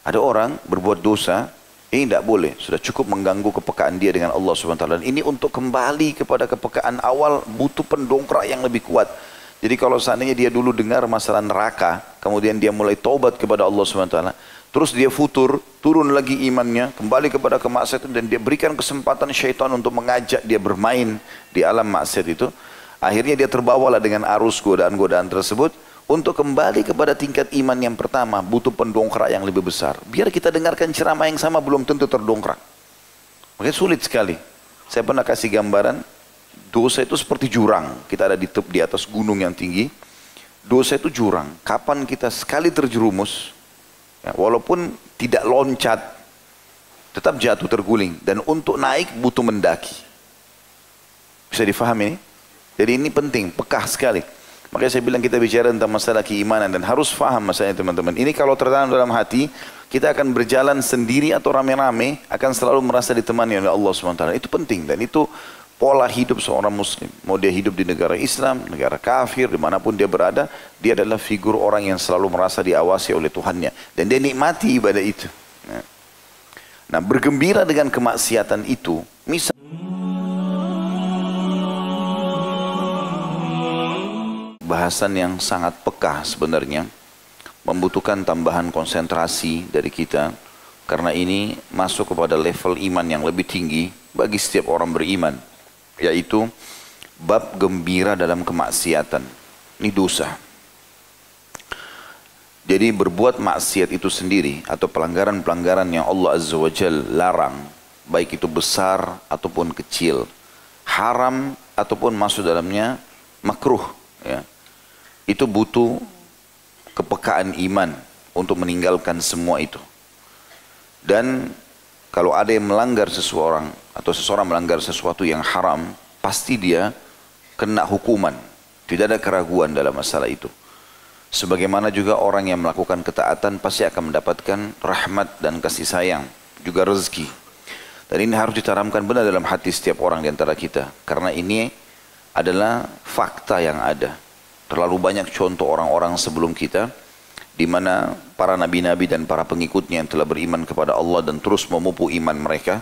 Ada orang berbuat dosa, ini tidak boleh. Sudah cukup mengganggu kepekaan dia dengan Allah SWT. Ini untuk kembali kepada kepekaan awal butuh pendongkrak yang lebih kuat. Jadi kalau seandainya dia dulu dengar masalah neraka, kemudian dia mulai taubat kepada Allah SWT, terus dia futur, turun lagi imannya, kembali kepada kemaksiatan, dan dia berikan kesempatan syaitan untuk mengajak dia bermain di alam maksiat itu. Akhirnya dia terbawalah dengan arus godaan-godaan tersebut. Untuk kembali kepada tingkat iman yang pertama, butuh pendongkrak yang lebih besar. Biar kita dengarkan ceramah yang sama belum tentu terdongkrak. Makanya sulit sekali. Saya pernah kasih gambaran, dosa itu seperti jurang. Kita ada di atas gunung yang tinggi. Dosa itu jurang. Kapan kita sekali terjerumus, ya, walaupun tidak loncat, tetap jatuh terguling. Dan untuk naik butuh mendaki. Bisa difahami ini? Jadi ini penting, pekah sekali. Makanya saya bilang kita bicara tentang masalah keimanan dan harus faham masalahnya teman-teman. Ini kalau tertanam dalam hati, kita akan berjalan sendiri atau rame-rame, akan selalu merasa ditemani oleh Allah SWT. Itu penting dan itu pola hidup seorang muslim. Mau dia hidup di negara Islam, negara kafir, dimanapun dia berada, dia adalah figur orang yang selalu merasa diawasi oleh Tuhannya. Dan dia nikmati ibadah itu. Nah, bergembira dengan kemaksiatan itu, misal bahasan yang sangat peka sebenarnya, membutuhkan tambahan konsentrasi dari kita, karena ini masuk kepada level iman yang lebih tinggi bagi setiap orang beriman, yaitu bab gembira dalam kemaksiatan. Ini dosa. Jadi berbuat maksiat itu sendiri atau pelanggaran-pelanggaran yang Allah Azza wa Jalla larang, baik itu besar ataupun kecil, haram ataupun masuk dalamnya makruh, ya. Itu butuh kepekaan iman untuk meninggalkan semua itu. Dan kalau ada yang melanggar seseorang atau seseorang melanggar sesuatu yang haram, pasti dia kena hukuman. Tidak ada keraguan dalam masalah itu. Sebagaimana juga orang yang melakukan ketaatan pasti akan mendapatkan rahmat dan kasih sayang, juga rezeki. Dan ini harus ditanamkan benar dalam hati setiap orang di antara kita. Karena ini adalah fakta yang ada. Terlalu banyak contoh orang-orang sebelum kita, di mana para nabi-nabi dan para pengikutnya yang telah beriman kepada Allah dan terus memupuk iman mereka,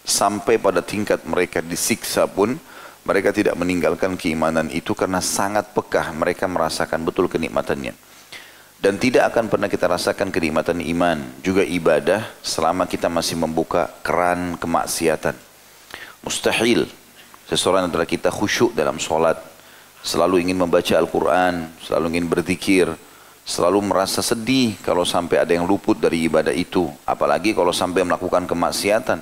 sampai pada tingkat mereka disiksa pun, mereka tidak meninggalkan keimanan itu karena sangat pekah mereka merasakan betul kenikmatannya. Dan tidak akan pernah kita rasakan kenikmatan iman, juga ibadah, selama kita masih membuka keran kemaksiatan. Mustahil seseorang antara kita khusyuk dalam sholat, selalu ingin membaca Al-Quran, selalu ingin berzikir, selalu merasa sedih kalau sampai ada yang luput dari ibadah itu. Apalagi kalau sampai melakukan kemaksiatan.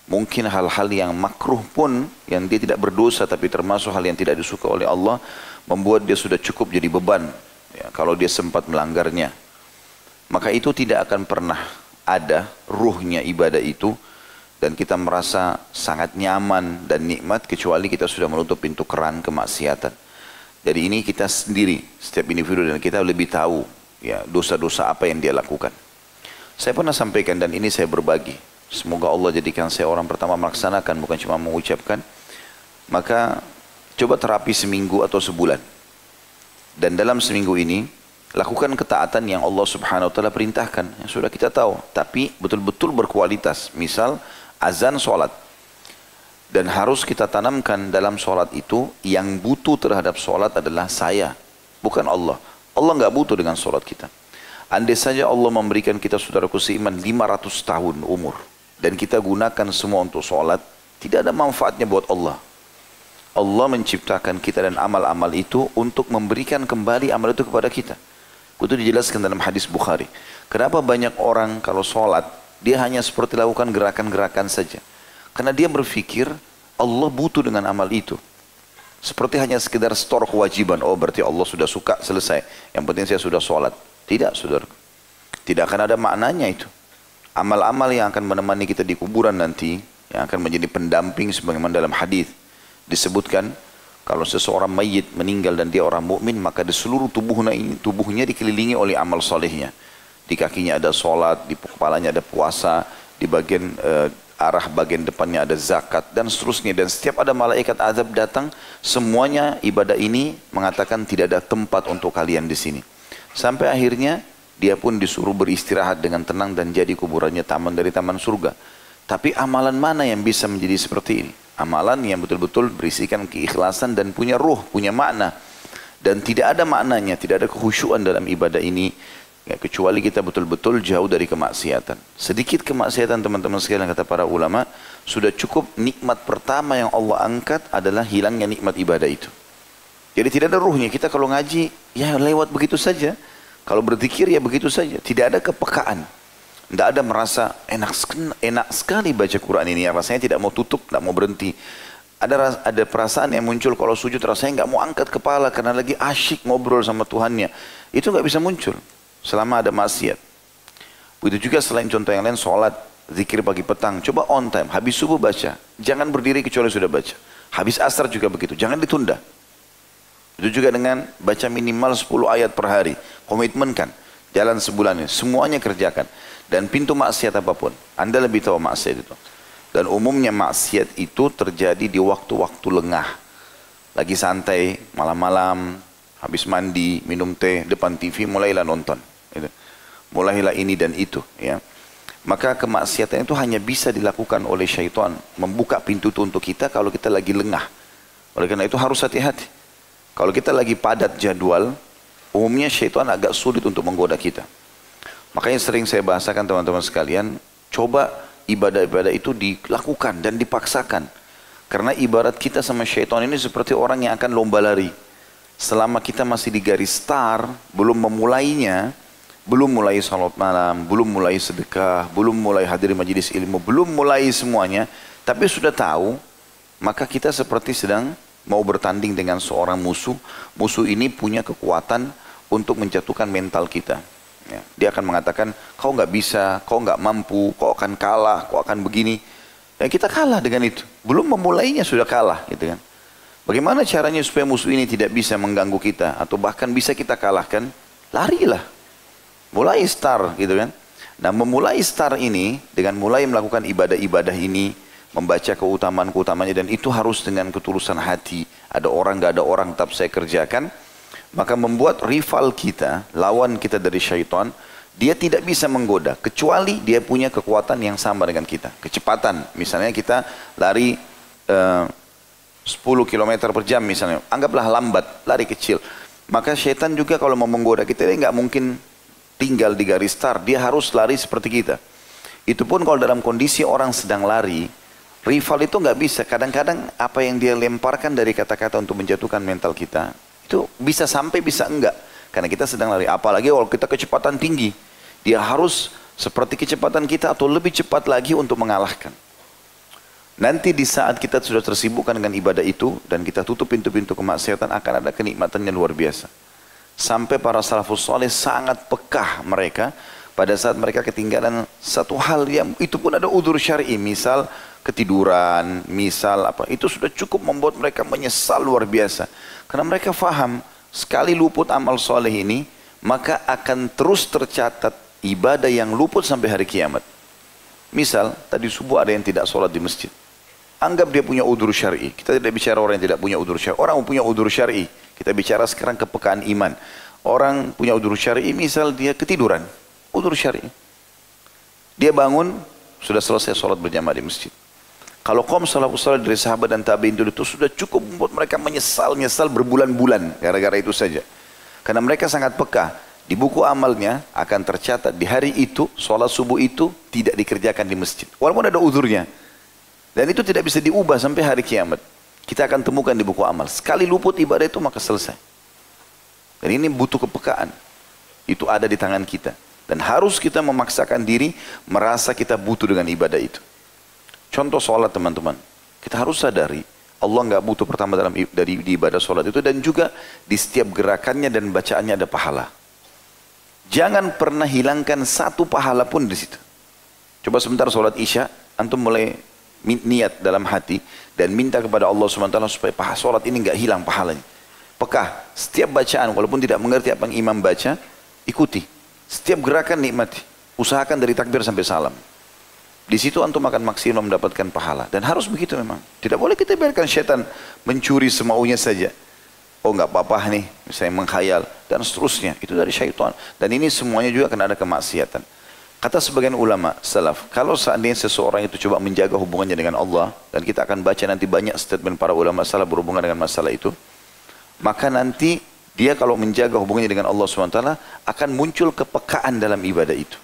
Mungkin hal-hal yang makruh pun, yang dia tidak berdosa tapi termasuk hal yang tidak disuka oleh Allah, membuat dia sudah cukup jadi beban, ya, kalau dia sempat melanggarnya. Maka itu tidak akan pernah ada ruhnya ibadah itu, dan kita merasa sangat nyaman dan nikmat kecuali kita sudah menutup pintu keran kemaksiatan. Jadi ini kita sendiri, setiap individu dan kita lebih tahu, ya, dosa-dosa apa yang dia lakukan. Saya pernah sampaikan dan ini saya berbagi. Semoga Allah jadikan saya orang pertama melaksanakan, bukan cuma mengucapkan. Maka coba terapi seminggu atau sebulan. Dan dalam seminggu ini, lakukan ketaatan yang Allah Subhanahu wa Ta'ala perintahkan. Yang sudah kita tahu, tapi betul-betul berkualitas. Misal, azan sholat. Dan harus kita tanamkan dalam sholat itu, yang butuh terhadap sholat adalah saya, bukan Allah. Allah nggak butuh dengan sholat kita. Andai saja Allah memberikan kita, saudaraku seiman, 500 tahun umur, dan kita gunakan semua untuk sholat, tidak ada manfaatnya buat Allah. Allah menciptakan kita dan amal-amal itu untuk memberikan kembali amal itu kepada kita. Itu dijelaskan dalam hadis Bukhari. Kenapa banyak orang kalau sholat, dia hanya seperti lakukan gerakan-gerakan saja. Karena dia berpikir Allah butuh dengan amal itu. Seperti hanya sekedar store kewajiban. Oh berarti Allah sudah suka, selesai. Yang penting saya sudah sholat. Tidak, saudara. Tidak akan ada maknanya itu. Amal-amal yang akan menemani kita di kuburan nanti, yang akan menjadi pendamping sebagaimana dalam hadis disebutkan, kalau seseorang mayit meninggal dan dia orang mukmin, maka di seluruh tubuhnya dikelilingi oleh amal solehnya. Di kakinya ada sholat, di kepalanya ada puasa, di bagian arah bagian depannya ada zakat dan seterusnya. Dan setiap ada malaikat azab datang, semuanya ibadah ini mengatakan tidak ada tempat untuk kalian di sini. Sampai akhirnya dia pun disuruh beristirahat dengan tenang dan jadi kuburannya taman dari taman surga. Tapi amalan mana yang bisa menjadi seperti ini? Amalan yang betul-betul berisikan keikhlasan dan punya ruh, punya makna. Dan tidak ada maknanya, tidak ada kekhusyuan dalam ibadah ini. Ya, kecuali kita betul-betul jauh dari kemaksiatan. Sedikit kemaksiatan teman-teman sekalian kata para ulama, sudah cukup nikmat pertama yang Allah angkat adalah hilangnya nikmat ibadah itu. Jadi tidak ada ruhnya. Kita kalau ngaji, ya lewat begitu saja. Kalau berzikir ya begitu saja. Tidak ada kepekaan. Tidak ada merasa enak sekali baca Quran ini. Rasanya tidak mau tutup, tidak mau berhenti. Ada perasaan yang muncul kalau sujud rasanya nggak mau angkat kepala karena lagi asyik ngobrol sama Tuhannya. Itu nggak bisa muncul selama ada maksiat. Begitu juga selain contoh yang lain, sholat, zikir pagi petang. Coba on time, habis subuh baca. Jangan berdiri kecuali sudah baca. Habis asar juga begitu, jangan ditunda. Itu juga dengan baca minimal 10 ayat per hari. Komitmenkan, jalan sebulan ini. Semuanya kerjakan. Dan pintu maksiat apapun, Anda lebih tahu maksiat itu. Dan umumnya maksiat itu terjadi di waktu-waktu lengah. Lagi santai, malam-malam, habis mandi, minum teh, depan TV, mulailah nonton. Mulailah ini dan itu. Ya. Maka kemaksiatan itu hanya bisa dilakukan oleh syaitan. Membuka pintu itu untuk kita kalau kita lagi lengah. Oleh karena itu harus hati-hati. Kalau kita lagi padat jadwal, umumnya syaitan agak sulit untuk menggoda kita. Makanya sering saya bahasakan teman-teman sekalian, coba ibadah-ibadah itu dilakukan dan dipaksakan. Karena ibarat kita sama syaitan ini seperti orang yang akan lomba lari. Selama kita masih di garis start, belum memulainya, belum mulai salat malam, belum mulai sedekah, belum mulai hadir majelis ilmu, belum mulai semuanya, tapi sudah tahu, maka kita seperti sedang mau bertanding dengan seorang musuh. Musuh ini punya kekuatan untuk menjatuhkan mental kita. Ya, dia akan mengatakan, kau nggak bisa, kau nggak mampu, kau akan kalah, kau akan begini. Dan kita kalah dengan itu. Belum memulainya sudah kalah, gitu kan. Bagaimana caranya supaya musuh ini tidak bisa mengganggu kita atau bahkan bisa kita kalahkan? Larilah. Mulai start gitu kan. Nah memulai start ini dengan mulai melakukan ibadah-ibadah ini, membaca keutamaan-keutamanya dan itu harus dengan ketulusan hati. Ada orang gak ada orang tetap saya kerjakan. Maka membuat rival kita, lawan kita dari syaitan, dia tidak bisa menggoda kecuali dia punya kekuatan yang sama dengan kita. Kecepatan, misalnya kita lari 10 km per jam misalnya, anggaplah lambat, lari kecil. Maka syaitan juga kalau mau menggoda kita, dia nggak mungkin tinggal di garis start, dia harus lari seperti kita. Itu pun kalau dalam kondisi orang sedang lari, rival itu nggak bisa. Kadang-kadang apa yang dia lemparkan dari kata-kata untuk menjatuhkan mental kita, itu bisa sampai bisa enggak. Karena kita sedang lari, apalagi kalau kita kecepatan tinggi, dia harus seperti kecepatan kita atau lebih cepat lagi untuk mengalahkan. Nanti di saat kita sudah tersibukkan dengan ibadah itu dan kita tutup pintu-pintu kemaksiatan, akan ada kenikmatannya luar biasa. Sampai para salafus saleh sangat pekah mereka pada saat mereka ketinggalan satu hal yang itu pun ada udzur syar'i, misal ketiduran, misal apa, itu sudah cukup membuat mereka menyesal luar biasa. Karena mereka faham sekali luput amal soleh ini, maka akan terus tercatat ibadah yang luput sampai hari kiamat. Misal tadi subuh ada yang tidak sholat di masjid. Anggap dia punya udzur syar'i. Kita tidak bicara orang yang tidak punya udzur syar'i. Orang punya udzur syar'i. Kita bicara sekarang kepekaan iman. Orang punya udzur syar'i, misal dia ketiduran. Udzur syar'i. Dia bangun, sudah selesai sholat berjamaah di masjid. Kalau kaum salafus saleh dari sahabat dan tabi'in itu sudah cukup membuat mereka menyesal berbulan-bulan gara-gara itu saja. Karena mereka sangat peka. Di buku amalnya akan tercatat di hari itu, sholat subuh itu tidak dikerjakan di masjid. Walaupun ada udzurnya. Dan itu tidak bisa diubah sampai hari kiamat. Kita akan temukan di buku amal. Sekali luput ibadah itu maka selesai. Dan ini butuh kepekaan. Itu ada di tangan kita. Dan harus kita memaksakan diri merasa kita butuh dengan ibadah itu. Contoh sholat teman-teman. Kita harus sadari Allah nggak butuh pertama di ibadah sholat itu. Dan juga di setiap gerakannya dan bacaannya ada pahala. Jangan pernah hilangkan satu pahala pun di situ. Coba sebentar sholat isya. Antum mulai niat dalam hati dan minta kepada Allah SWT supaya sholat ini nggak hilang pahalanya. Pekah, setiap bacaan walaupun tidak mengerti apa yang imam baca, ikuti. Setiap gerakan nikmati. Usahakan dari takbir sampai salam. Di situ antum akan maksimal mendapatkan pahala. Dan harus begitu memang. Tidak boleh kita biarkan syaitan mencuri semaunya saja. oh nggak apa-apa nih, misalnya menghayal, dan seterusnya. Itu dari syaitan. Dan ini semuanya juga akan ada kemaksiatan. Kata sebagian ulama salaf, kalau seandainya seseorang itu coba menjaga hubungannya dengan Allah, dan kita akan baca nanti banyak statement para ulama salaf berhubungan dengan masalah itu, maka nanti dia kalau menjaga hubungannya dengan Allah SWT akan muncul kepekaan dalam ibadah itu.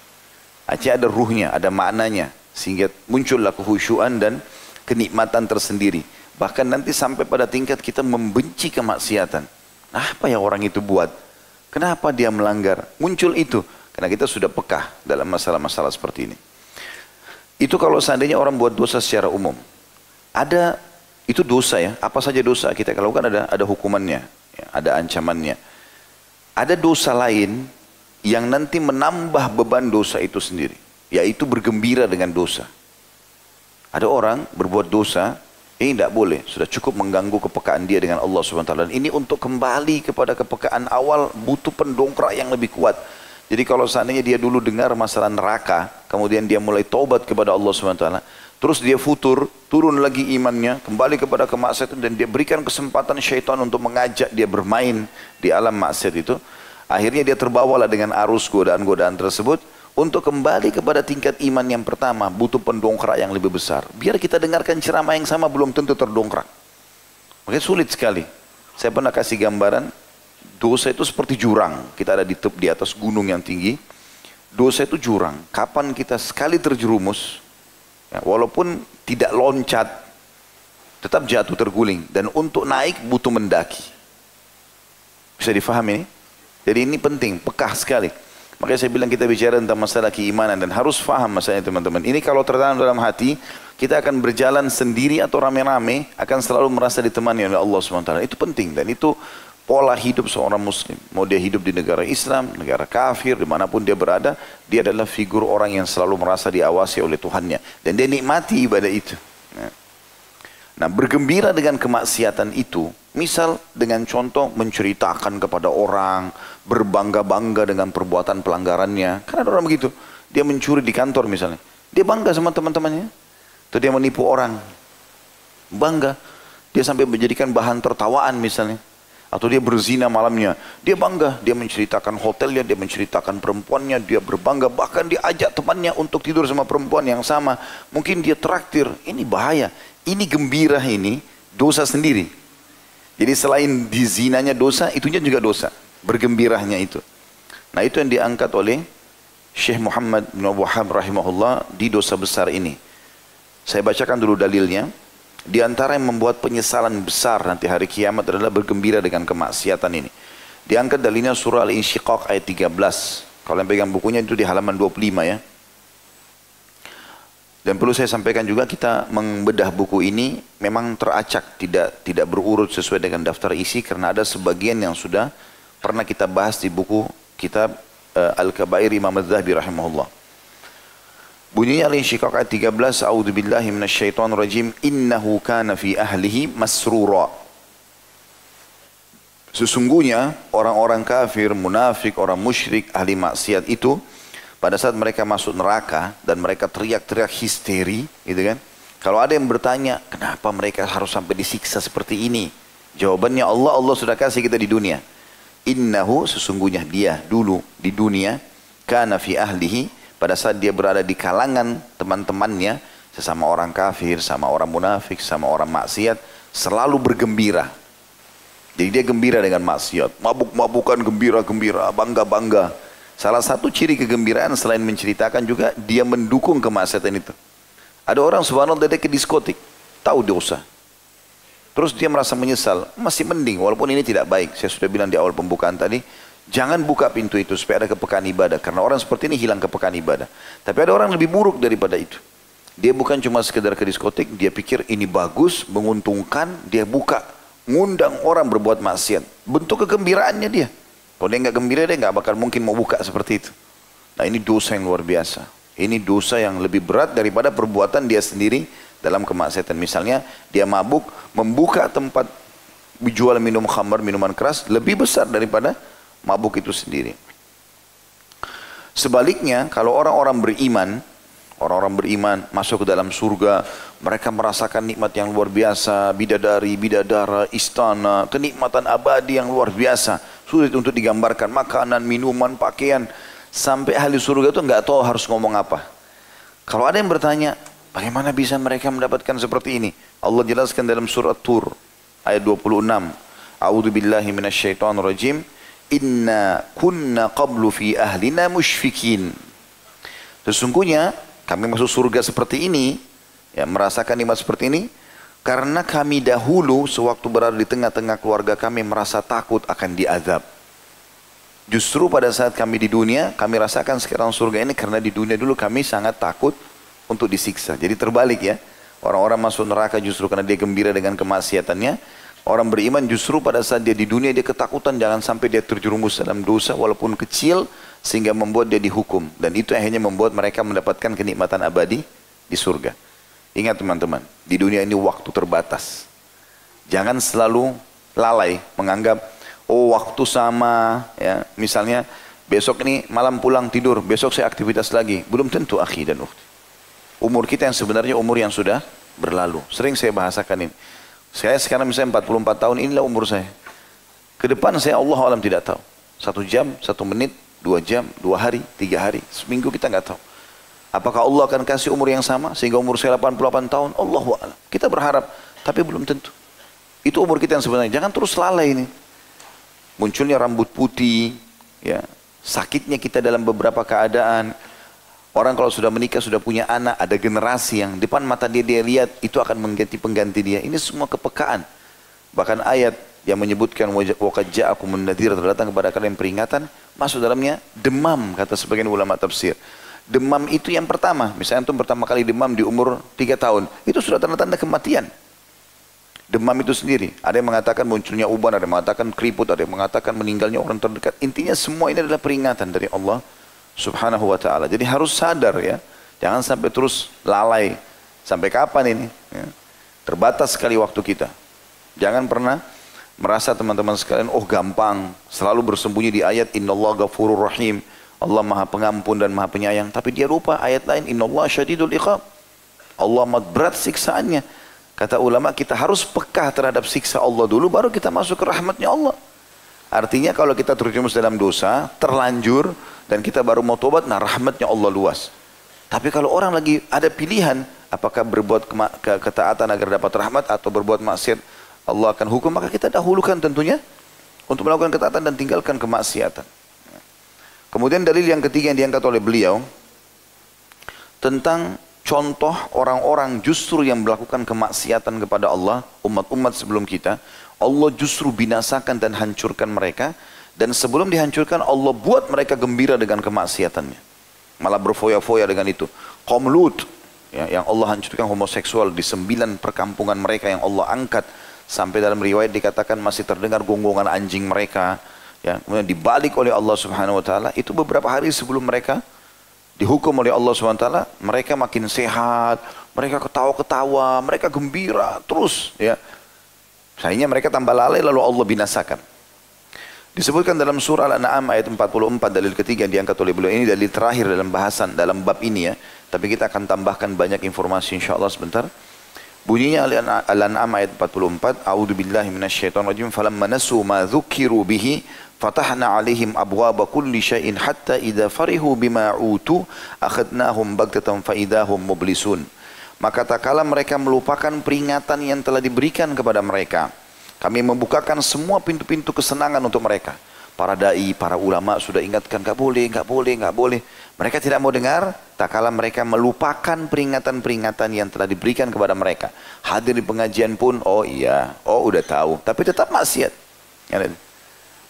Artinya ada ruhnya, ada maknanya, sehingga muncullah kehusyuan dan kenikmatan tersendiri. Bahkan nanti sampai pada tingkat kita membenci kemaksiatan. Apa yang orang itu buat? Kenapa dia melanggar? Muncul itu. Karena kita sudah peka dalam masalah-masalah seperti ini. Itu kalau seandainya orang buat dosa secara umum. Ada, itu dosa ya. Apa saja dosa kita lakukan ada hukumannya. Ya, ada ancamannya. Ada dosa lain yang nanti menambah beban dosa itu sendiri. Yaitu bergembira dengan dosa. Ada orang berbuat dosa, ini tidak boleh. Sudah cukup mengganggu kepekaan dia dengan Allah SWT. Ini untuk kembali kepada kepekaan awal butuh pendongkrak yang lebih kuat. Jadi kalau seandainya dia dulu dengar masalah neraka, kemudian dia mulai taubat kepada Allah SWT, terus dia futur, turun lagi imannya, kembali kepada kemaksiatan, dan dia berikan kesempatan syaitan untuk mengajak dia bermain di alam maksiat itu, akhirnya dia terbawalah dengan arus godaan-godaan tersebut, untuk kembali kepada tingkat iman yang pertama, butuh pendongkrak yang lebih besar. Biar kita dengarkan ceramah yang sama belum tentu terdongkrak. Makanya sulit sekali. Saya pernah kasih gambaran, dosa itu seperti jurang. Kita ada di atas gunung yang tinggi. Dosa itu jurang. Kapan kita sekali terjerumus, ya, walaupun tidak loncat, tetap jatuh terguling. Dan untuk naik butuh mendaki. Bisa difahami ini? Jadi ini penting, pekah sekali. Makanya saya bilang kita bicara tentang masalah keimanan dan harus faham masalahnya teman-teman. Ini kalau tertanam dalam hati, kita akan berjalan sendiri atau rame-rame, akan selalu merasa ditemani oleh Allah SWT. Itu penting dan itu pola hidup seorang muslim. Mau dia hidup di negara Islam, negara kafir, dimanapun dia berada, dia adalah figur orang yang selalu merasa diawasi oleh Tuhannya. Dan dia nikmati ibadah itu. Nah, bergembira dengan kemaksiatan itu, misal dengan contoh menceritakan kepada orang, berbangga-bangga dengan perbuatan pelanggarannya. Karena ada orang begitu, dia mencuri di kantor misalnya. Dia bangga sama teman-temannya. Atau dia menipu orang. Bangga. Dia sampai menjadikan bahan tertawaan misalnya. Atau dia berzina malamnya. Dia bangga. Dia menceritakan hotelnya, dia menceritakan perempuannya, dia berbangga. Bahkan dia ajak temannya untuk tidur sama perempuan yang sama. Mungkin dia traktir. Ini bahaya. Ini gembira ini dosa sendiri. Jadi selain di zinanya dosa, itunya juga dosa. Bergembirahnya itu. Nah itu yang diangkat oleh Syekh Muhammad bin Wahab rahimahullah di dosa besar ini. Saya bacakan dulu dalilnya. Di antara yang membuat penyesalan besar nanti hari kiamat adalah bergembira dengan kemaksiatan ini. Diangkat dalilnya surah Al-Insyiqaq ayat 13. Kalau yang pegang bukunya itu di halaman 25 ya. Dan perlu saya sampaikan juga kita membedah buku ini memang teracak, tidak berurut sesuai dengan daftar isi karena ada sebagian yang sudah pernah kita bahas di buku kitab Al-Kabair Imam Az-Zahabi rahimahullah. Bunyinya Al-Insyiqaq ayat 13, A'udzubillahi minasyaitonir rajim, innahu kana fi ahlihi masrura. Sesungguhnya orang-orang kafir, munafik, orang musyrik, ahli maksiat itu pada saat mereka masuk neraka dan mereka teriak-teriak histeri, gitu kan? Kalau ada yang bertanya, kenapa mereka harus sampai disiksa seperti ini? Jawabannya Allah sudah kasih kita di dunia. Innahu, sesungguhnya dia dulu di dunia, kana fi ahlihi, pada saat dia berada di kalangan teman-temannya, sesama orang kafir, sama orang munafik, sama orang maksiat, selalu bergembira. Jadi dia gembira dengan maksiat, mabuk-mabukan, gembira-gembira, bangga-bangga. Salah satu ciri kegembiraan selain menceritakan juga dia mendukung kemaksiatan itu. Ada orang subhanallah dia ke diskotik, tahu dosa. Terus dia merasa menyesal, masih mending walaupun ini tidak baik. Saya sudah bilang di awal pembukaan tadi, jangan buka pintu itu supaya ada kepekaan ibadah. Karena orang seperti ini hilang kepekaan ibadah. Tapi ada orang lebih buruk daripada itu. Dia bukan cuma sekedar ke diskotik, dia pikir ini bagus, menguntungkan, dia buka, ngundang orang berbuat maksiat. Bentuk kegembiraannya dia. Kalau dia nggak gembira, dia nggak bakal mungkin mau buka seperti itu. Nah ini dosa yang luar biasa. Ini dosa yang lebih berat daripada perbuatan dia sendiri dalam kemaksiatan. Misalnya dia mabuk, membuka tempat jual minum khamar, minuman keras, lebih besar daripada mabuk itu sendiri. Sebaliknya, kalau orang-orang beriman, Orang-orang beriman masuk ke dalam surga, mereka merasakan nikmat yang luar biasa, bidadari, bidadara, istana, kenikmatan abadi yang luar biasa. Sulit untuk digambarkan, makanan, minuman, pakaian. Sampai ahli surga itu nggak tahu harus ngomong apa. Kalau ada yang bertanya, bagaimana bisa mereka mendapatkan seperti ini? Allah jelaskan dalam surat Tur, ayat 26. A'udzu billahi minasyaitonir rajim. Inna kunna qablu fi ahlina musyfikin. Sesungguhnya kami masuk surga seperti ini, ya, merasakan nikmat seperti ini, karena kami dahulu sewaktu berada di tengah-tengah keluarga kami merasa takut akan diazab. Justru pada saat kami di dunia, kami rasakan sekarang surga ini karena di dunia dulu kami sangat takut untuk disiksa. Jadi terbalik ya, orang-orang masuk neraka justru karena dia gembira dengan kemaksiatannya. Orang beriman justru pada saat dia di dunia dia ketakutan jangan sampai dia terjerumus dalam dosa walaupun kecil sehingga membuat dia dihukum. Dan itu akhirnya membuat mereka mendapatkan kenikmatan abadi di surga. Ingat teman-teman, di dunia ini waktu terbatas. Jangan selalu lalai menganggap, oh waktu sama, ya misalnya besok ini malam pulang tidur, besok saya aktivitas lagi. Belum tentu akhi dan ukhti. Umur kita yang sebenarnya umur yang sudah berlalu. Sering saya bahasakan ini. Saya sekarang misalnya 44 tahun, inilah umur saya. Ke depan saya Allah alam tidak tahu. 1 jam, 1 menit, 2 jam, 2 hari, 3 hari, seminggu kita nggak tahu. Apakah Allah akan kasih umur yang sama sehingga umur saya 88 tahun? Allahu a'lam. Kita berharap, tapi belum tentu. Itu umur kita yang sebenarnya. Jangan terus lalai ini. Munculnya rambut putih, ya, sakitnya kita dalam beberapa keadaan. Orang kalau sudah menikah, sudah punya anak, ada generasi yang depan mata dia lihat, itu akan mengganti pengganti dia. Ini semua kepekaan. Bahkan ayat yang menyebutkan waqad ja'akumun nadhir, terdatang kepada kalian peringatan, masuk dalamnya demam, kata sebagian ulama tafsir. Demam itu yang pertama, misalnya antum pertama kali demam di umur 3 tahun, itu sudah tanda-tanda kematian. Demam itu sendiri, ada yang mengatakan munculnya uban, ada yang mengatakan keriput, ada yang mengatakan meninggalnya orang terdekat. Intinya semua ini adalah peringatan dari Allah Subhanahu wa ta'ala. Jadi harus sadar ya, jangan sampai terus lalai. Sampai kapan ini? Ya. Terbatas sekali waktu kita. Jangan pernah merasa teman-teman sekalian, oh gampang, selalu bersembunyi di ayat Innallaha ghafurur rahim, Allah maha pengampun dan maha penyayang. Tapi dia lupa ayat lain, Innallaha syadidul iqab, Allah amat berat siksaannya. Kata ulama, kita harus peka terhadap siksa Allah dulu, baru kita masuk ke rahmatnya Allah. Artinya kalau kita terjerumus dalam dosa, terlanjur, dan kita baru mau tobat, nah rahmatnya Allah luas. Tapi kalau orang lagi ada pilihan, apakah berbuat ketaatan agar dapat rahmat atau berbuat maksiat Allah akan hukum, maka kita dahulukan tentunya untuk melakukan ketaatan dan tinggalkan kemaksiatan. Kemudian dalil yang ketiga yang diangkat oleh beliau tentang contoh orang-orang justru yang melakukan kemaksiatan kepada Allah, umat-umat sebelum kita, Allah justru binasakan dan hancurkan mereka. Dan sebelum dihancurkan Allah buat mereka gembira dengan kemaksiatannya. Malah berfoya-foya dengan itu. Qaum Lut, ya, yang Allah hancurkan homoseksual di 9 perkampungan mereka yang Allah angkat. Sampai dalam riwayat dikatakan masih terdengar gonggongan anjing mereka. Ya, kemudian dibalik oleh Allah Subhanahu wa ta'ala. Itu beberapa hari sebelum mereka dihukum oleh Allah Subhanahu wa ta'ala. Mereka makin sehat, mereka ketawa-ketawa, mereka gembira terus. Ya. Sayangnya mereka tambah lalai lalu Allah binasakan. Disebutkan dalam surah Al-An'am ayat 44, dalil ketiga yang diangkat oleh beliau. Ini dalil terakhir dalam bahasan, dalam bab ini ya. Tapi kita akan tambahkan banyak informasi insyaAllah sebentar. Bunyinya Al-An'am ayat 44. A'udhu billahi minasyaitonir rajim. Falamma nasu ma dhukiru bihi fatahna alaihim abwaba kulli syai'in hatta idza farihu bima utu akhadnahum baghtatan fa idahum mublisun. Maka tak kala mereka melupakan peringatan yang telah diberikan kepada mereka, kami membukakan semua pintu-pintu kesenangan untuk mereka. Para da'i, para ulama sudah ingatkan, gak boleh, gak boleh, gak boleh. Mereka tidak mau dengar, tak kala mereka melupakan peringatan-peringatan yang telah diberikan kepada mereka. Hadir di pengajian pun, oh iya, oh udah tahu. Tapi tetap maksiat.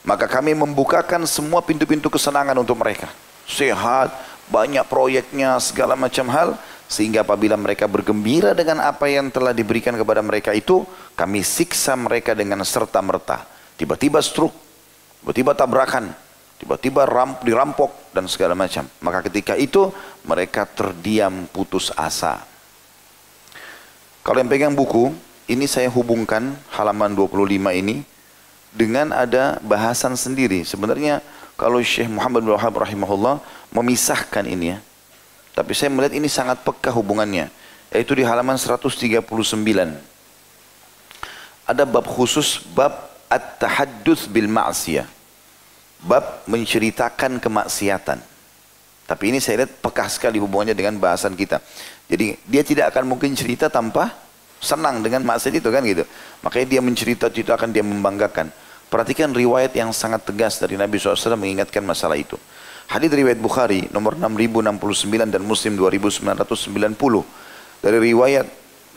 Maka kami membukakan semua pintu-pintu kesenangan untuk mereka. Sehat, banyak proyeknya, segala macam hal. Sehingga apabila mereka bergembira dengan apa yang telah diberikan kepada mereka itu, kami siksa mereka dengan serta-merta. Tiba-tiba stroke, tiba-tiba tabrakan, tiba-tiba dirampok dan segala macam. Maka ketika itu mereka terdiam putus asa. Kalau yang pegang buku, ini saya hubungkan halaman 25 ini dengan ada bahasan sendiri. Sebenarnya kalau Syekh Muhammad bin Wahab rahimahullah memisahkan ini ya. Tapi saya melihat ini sangat peka hubungannya. Yaitu di halaman 139. Ada bab khusus, bab at-tahadduts bil ma'siyah. Bab menceritakan kemaksiatan. Tapi ini saya lihat peka sekali hubungannya dengan bahasan kita. Jadi dia tidak akan mungkin cerita tanpa senang dengan maksiat itu kan gitu. Makanya dia menceritakan, dia membanggakan. Perhatikan riwayat yang sangat tegas dari Nabi SAW mengingatkan masalah itu. Hadis riwayat Bukhari nomor 6069 dan Muslim 2990. Dari riwayat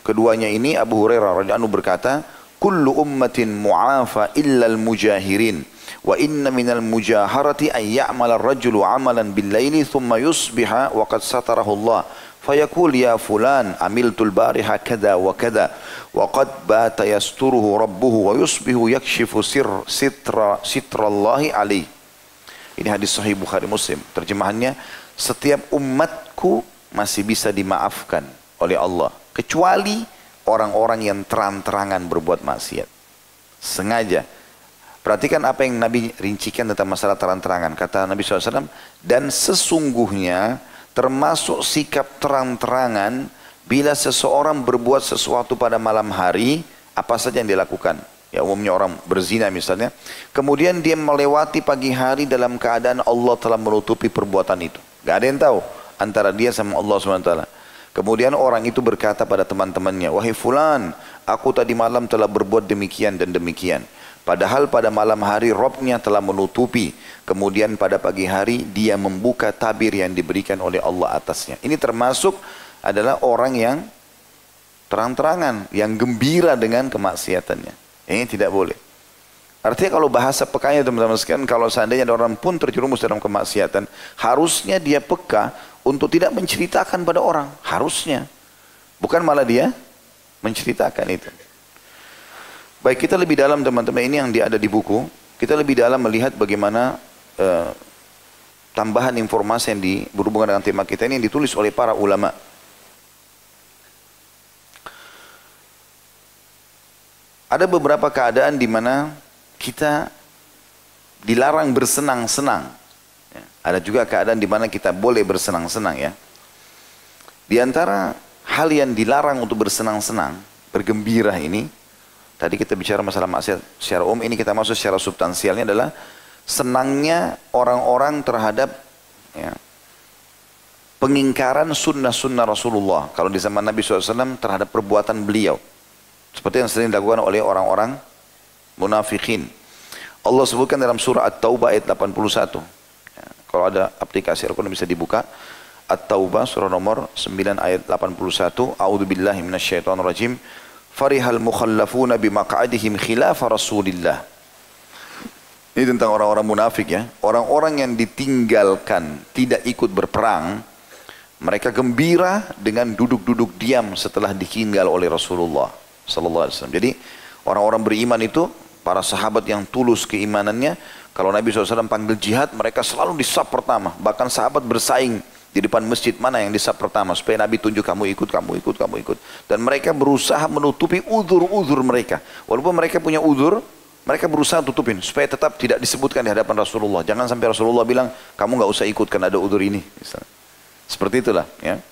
keduanya ini Abu Hurairah radhiyallahu anhu berkata, "Kullu ummatin mu'afa illa al-mujahirin. Wa inna minal mujaharati an ya'mala ar-rajulu 'amalan bil-laili thumma yusbiha wa qad satarahu Allah. Fayaqul ya fulan amiltul bariha kada wa kada wa qad bata yasturuhu rabbuhu wa yusbihu yakshifu sitrallahi alaihi." Ini hadis sahih Bukhari Muslim. Terjemahannya, setiap umatku masih bisa dimaafkan oleh Allah kecuali orang-orang yang terang-terangan berbuat maksiat. Sengaja. Perhatikan apa yang Nabi rincikan tentang masalah terang-terangan. Kata Nabi SAW, dan sesungguhnya termasuk sikap terang-terangan bila seseorang berbuat sesuatu pada malam hari, apa saja yang dilakukan. Ya umumnya orang berzina misalnya. Kemudian dia melewati pagi hari dalam keadaan Allah telah menutupi perbuatan itu. Gak ada yang tahu antara dia sama Allah SWT. Kemudian orang itu berkata pada teman-temannya, "Wahai fulan, aku tadi malam telah berbuat demikian dan demikian. Padahal pada malam hari Robnya telah menutupi. Kemudian pada pagi hari dia membuka tabir yang diberikan oleh Allah atasnya." Ini termasuk adalah orang yang terang-terangan, yang gembira dengan kemaksiatannya. Ini tidak boleh. Artinya kalau bahasa pekanya teman-teman sekalian, kalau seandainya ada orang pun terjerumus dalam kemaksiatan, harusnya dia peka untuk tidak menceritakan pada orang. Harusnya. Bukan malah dia menceritakan itu. Baik, kita lebih dalam teman-teman, ini yang ada di buku. Kita lebih dalam melihat bagaimana tambahan informasi yang berhubungan dengan tema kita ini yang ditulis oleh para ulama. Ada beberapa keadaan di mana kita dilarang bersenang-senang. Ada juga keadaan di mana kita boleh bersenang-senang ya. Di antara hal yang dilarang untuk bersenang-senang, bergembira ini, tadi kita bicara masalah maksiat secara umum, ini kita masuk secara substansialnya adalah senangnya orang-orang terhadap ya, pengingkaran sunnah-sunnah Rasulullah. Kalau di zaman Nabi SAW terhadap perbuatan beliau. Seperti yang sering dilakukan oleh orang-orang munafikin. Allah sebutkan dalam surah At-Taubah ayat 81. Ya, kalau ada aplikasi Al-Quran bisa dibuka. At-Taubah surah nomor 9 ayat 81. A'udzubillahi minasyaitonirrajim. Farihal mukhallafuna bimaq'adihim khilafa Rasulillah. Ini tentang orang-orang munafik ya. Orang-orang yang ditinggalkan tidak ikut berperang, mereka gembira dengan duduk-duduk diam setelah ditinggal oleh Rasulullah sallallahu alaihi wasallam. Jadi orang-orang beriman itu, para sahabat yang tulus keimanannya, kalau Nabi SAW panggil jihad, mereka selalu di saf pertama. Bahkan sahabat bersaing di depan masjid, mana yang di saf pertama, supaya Nabi tunjuk kamu ikut, kamu ikut, kamu ikut. Dan mereka berusaha menutupi uzur-uzur mereka. Walaupun mereka punya uzur, mereka berusaha tutupin supaya tetap tidak disebutkan di hadapan Rasulullah. Jangan sampai Rasulullah bilang, kamu nggak usah ikut karena ada uzur ini. Misalnya. Seperti itulah ya.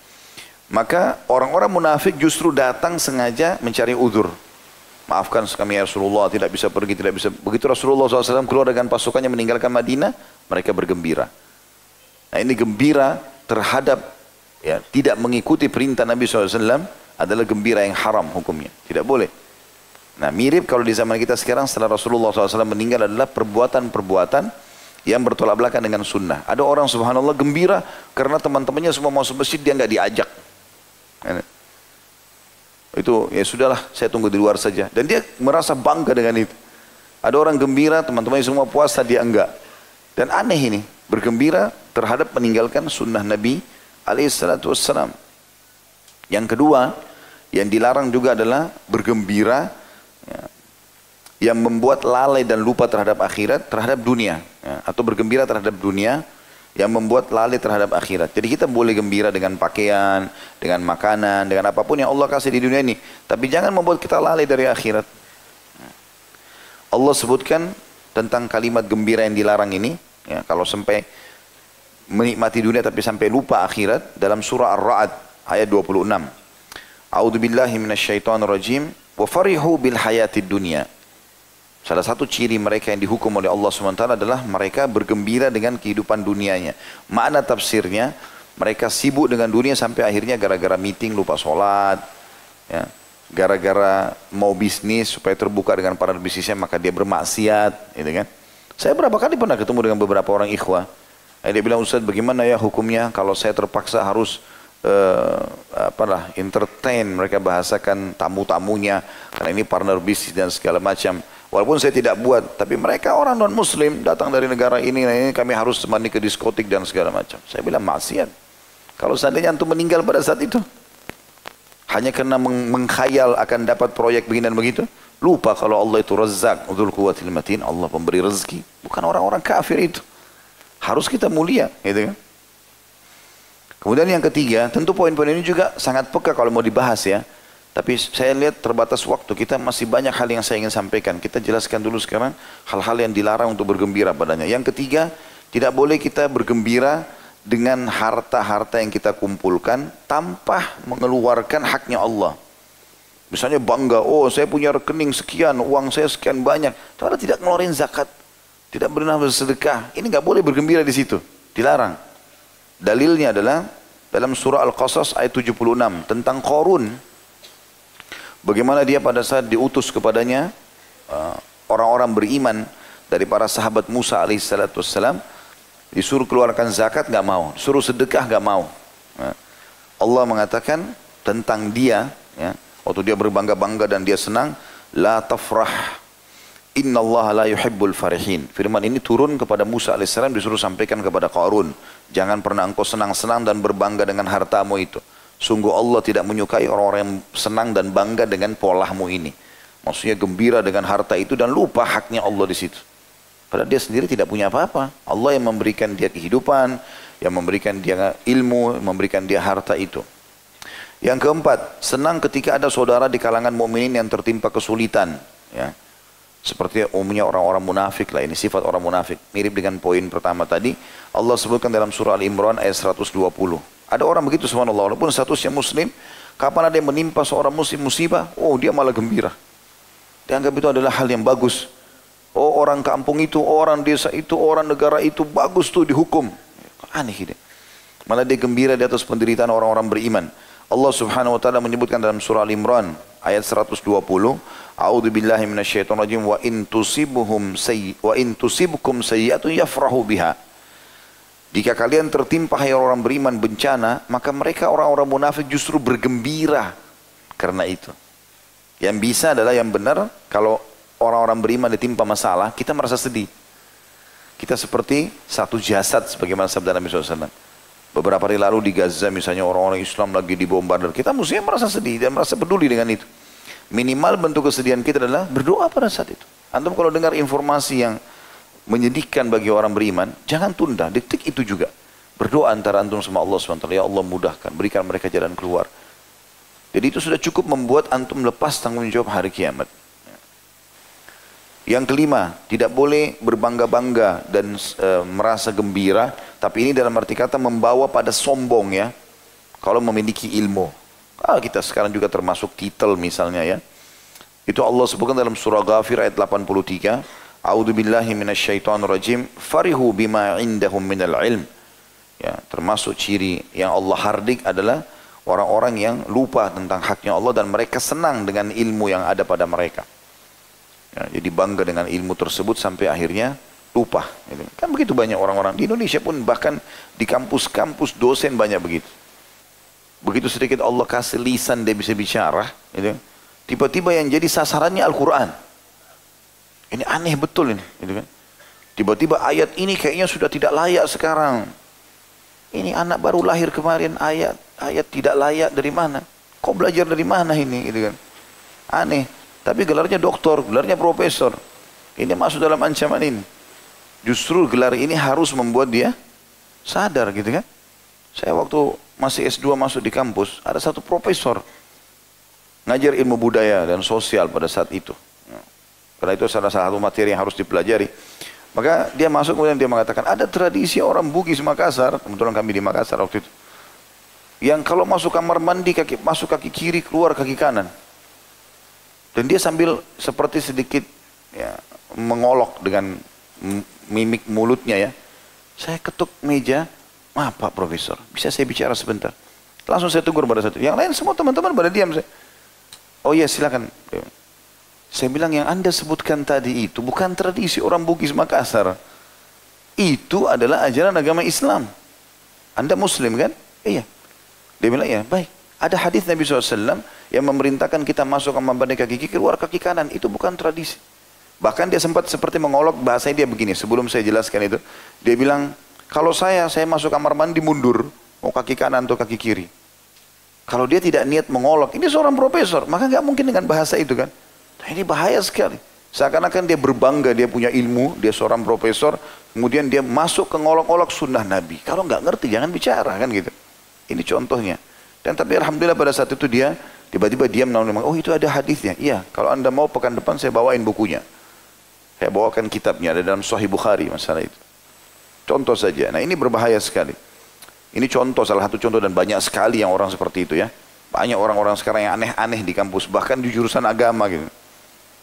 Maka orang-orang munafik justru datang sengaja mencari uzur. Maafkan kami ya Rasulullah, tidak bisa pergi, tidak bisa. Begitu Rasulullah SAW keluar dengan pasukannya meninggalkan Madinah, mereka bergembira. Nah ini gembira terhadap ya, tidak mengikuti perintah Nabi SAW adalah gembira yang haram hukumnya. Tidak boleh. Nah mirip kalau di zaman kita sekarang setelah Rasulullah SAW meninggal adalah perbuatan-perbuatan yang bertolak belakang dengan sunnah. Ada orang subhanallah gembira karena teman-temannya semua masuk masjid, dia nggak diajak. Itu ya sudahlah, saya tunggu di luar saja. Dan dia merasa bangga dengan itu. Ada orang gembira, teman-temannya semua puasa, dia enggak. Dan aneh ini, bergembira terhadap meninggalkan sunnah Nabi alaihissalam. Yang kedua, yang dilarang juga adalah bergembira ya, yang membuat lalai dan lupa terhadap akhirat, terhadap dunia. Ya, atau bergembira terhadap dunia yang membuat lalai terhadap akhirat. Jadi kita boleh gembira dengan pakaian, dengan makanan, dengan apapun yang Allah kasih di dunia ini. Tapi jangan membuat kita lalai dari akhirat. Allah sebutkan tentang kalimat gembira yang dilarang ini. Ya, kalau sampai menikmati dunia tapi sampai lupa akhirat dalam surah Ar-Ra'd ayat 26. A'udzu billahi minasyaitonir rajim wa farihu bil hayatid dunya. Salah satu ciri mereka yang dihukum oleh Allah SWT adalah mereka bergembira dengan kehidupan dunianya. Makna tafsirnya, mereka sibuk dengan dunia sampai akhirnya gara-gara meeting lupa sholat, ya. Gara-gara mau bisnis supaya terbuka dengan para bisnisnya maka dia bermaksiat, gitu kan. Saya berapa kali pernah ketemu dengan beberapa orang ikhwah. Dia bilang, Ustaz bagaimana ya hukumnya kalau saya terpaksa harus entertain, mereka bahasakan tamu-tamunya karena ini partner bisnis dan segala macam. Walaupun saya tidak buat, tapi mereka orang non-muslim datang dari negara ini kami harus temani ke diskotik dan segala macam. Saya bilang maksiat. Kalau seandainya antum meninggal pada saat itu, hanya karena mengkhayal akan dapat proyek begini dan begitu, lupa kalau Allah itu Razzaq, Dzul Quwwatil Matin, Allah pemberi rezeki. Bukan orang-orang kafir itu. Harus kita mulia, gitu kan? Kemudian yang ketiga, tentu poin-poin ini juga sangat peka kalau mau dibahas ya. Tapi saya lihat terbatas waktu, kita masih banyak hal yang saya ingin sampaikan. Kita jelaskan dulu sekarang hal-hal yang dilarang untuk bergembira padanya. Yang ketiga, tidak boleh kita bergembira dengan harta-harta yang kita kumpulkan tanpa mengeluarkan haknya Allah. Misalnya bangga, oh saya punya rekening sekian, uang saya sekian banyak. Tapi tidak ngeluarin zakat, tidak pernah bersedekah. Ini nggak boleh bergembira di situ, dilarang. Dalilnya adalah dalam surah Al-Qasas ayat 76 tentang Qarun. Bagaimana dia pada saat diutus kepadanya orang-orang beriman dari para sahabat Musa alaihissalam, disuruh keluarkan zakat nggak mau, suruh sedekah nggak mau. Allah mengatakan tentang dia, ya, waktu dia berbangga-bangga dan dia senang, la tafrah, innallaha la yuhibbul farihin. Firman ini turun kepada Musa alaihissalam, disuruh sampaikan kepada Qarun, jangan pernah engkau senang-senang dan berbangga dengan hartamu itu. Sungguh Allah tidak menyukai orang-orang yang senang dan bangga dengan polahmu ini. Maksudnya gembira dengan harta itu dan lupa haknya Allah di situ. Padahal dia sendiri tidak punya apa-apa. Allah yang memberikan dia kehidupan, yang memberikan dia ilmu, memberikan dia harta itu. Yang keempat, senang ketika ada saudara di kalangan mukminin yang tertimpa kesulitan. Ya. Seperti umumnya orang-orang munafik lah, ini sifat orang munafik. Mirip dengan poin pertama tadi, Allah sebutkan dalam surah Al-Imran ayat 120. Ada orang begitu subhanallah, walaupun statusnya muslim, kapan ada yang menimpa seorang muslim musibah, oh dia malah gembira. Dianggap itu adalah hal yang bagus. Oh orang kampung itu, orang desa itu, orang negara itu, bagus tuh dihukum. Aneh ini. Malah dia gembira di atas penderitaan orang-orang beriman. Allah subhanahu wa ta'ala menyebutkan dalam surah Al-Imran ayat 120, A'udzu billahi minasyaitonir rajim wa in tusibkum sayyi'atun yafrahu biha. Jika kalian tertimpa hai orang beriman bencana, maka mereka orang-orang munafik justru bergembira karena itu. Yang bisa adalah yang benar, kalau orang-orang beriman ditimpa masalah, kita merasa sedih. Kita seperti satu jasad sebagaimana sabda Nabi SAW. Beberapa hari lalu di Gaza misalnya orang-orang Islam lagi dibombardir, kita mestinya merasa sedih dan merasa peduli dengan itu. Minimal bentuk kesedihan kita adalah berdoa pada saat itu. Antum kalau dengar informasi yang menyedihkan bagi orang beriman, jangan tunda, detik itu juga. Berdoa antara antum sama Allah SWT, ya Allah mudahkan, berikan mereka jalan keluar. Jadi itu sudah cukup membuat antum lepas tanggung jawab hari kiamat. Yang kelima, tidak boleh berbangga-bangga dan merasa gembira, tapi ini dalam arti kata membawa pada sombong ya, kalau memiliki ilmu. Kita sekarang juga termasuk titel misalnya ya. Itu Allah sebutkan dalam surah Ghafir ayat 83, A'udzu billahi minasyaitonir rajim, farihu bima indahum minal ilm. Ya, termasuk ciri yang Allah hardik adalah orang-orang yang lupa tentang haknya Allah dan mereka senang dengan ilmu yang ada pada mereka. Ya, jadi bangga dengan ilmu tersebut sampai akhirnya lupa. Kan begitu banyak orang-orang di Indonesia pun, bahkan di kampus-kampus dosen banyak begitu. Begitu sedikit Allah kasih lisan dia bisa bicara, gitu. Tiba-tiba yang jadi sasarannya Al-Quran. Ini aneh betul ini, gitu kan? Tiba-tiba ayat ini kayaknya sudah tidak layak sekarang. Ini anak baru lahir kemarin, ayat tidak layak dari mana? Kau belajar dari mana ini, gitu kan? Aneh. Tapi gelarnya doktor, gelarnya profesor. Ini masuk dalam ancaman ini. Justru gelar ini harus membuat dia sadar, gitu kan? Saya waktu masih S2 masuk di kampus, ada satu profesor ngajar ilmu budaya dan sosial pada saat itu. Karena itu salah satu materi yang harus dipelajari. Maka dia masuk kemudian dia mengatakan, ada tradisi orang Bugis Makassar, kebetulan kami di Makassar waktu itu, yang kalau masuk kamar mandi masuk kaki kiri, keluar kaki kanan. Dan dia sambil seperti sedikit ya, mengolok dengan mimik mulutnya ya. Saya ketuk meja, maaf Pak Profesor, bisa saya bicara sebentar? Langsung saya tegur pada satu. Yang lain semua teman-teman pada diam. Oh iya silakan. Saya bilang yang Anda sebutkan tadi itu bukan tradisi orang Bugis Makassar. Itu adalah ajaran agama Islam. Anda Muslim kan? Iya. Dia bilang ya baik. Ada hadis Nabi SAW yang memerintahkan kita masuk kamar mandi kaki kiri, keluar kaki kanan. Itu bukan tradisi. Bahkan dia sempat seperti mengolok, bahasanya dia begini. Sebelum saya jelaskan itu, dia bilang, kalau saya masuk kamar mandi mundur, mau kaki kanan atau kaki kiri. Kalau dia tidak niat mengolok, ini seorang profesor, maka nggak mungkin dengan bahasa itu kan. Nah, ini bahaya sekali. Seakan-akan dia berbangga, dia punya ilmu, dia seorang profesor, kemudian dia masuk ke ngolok-ngolok sunnah Nabi. Kalau nggak ngerti, jangan bicara kan gitu. Ini contohnya. Dan tapi alhamdulillah pada saat itu dia tiba-tiba diam, oh itu ada hadisnya. Iya, kalau Anda mau pekan depan saya bawain bukunya. Saya bawakan kitabnya, ada dalam Sahih Bukhari masalah itu. Contoh saja. Nah ini berbahaya sekali. Ini contoh, salah satu contoh dan banyak sekali yang orang seperti itu ya. Banyak orang-orang sekarang yang aneh-aneh di kampus, bahkan di jurusan agama gitu.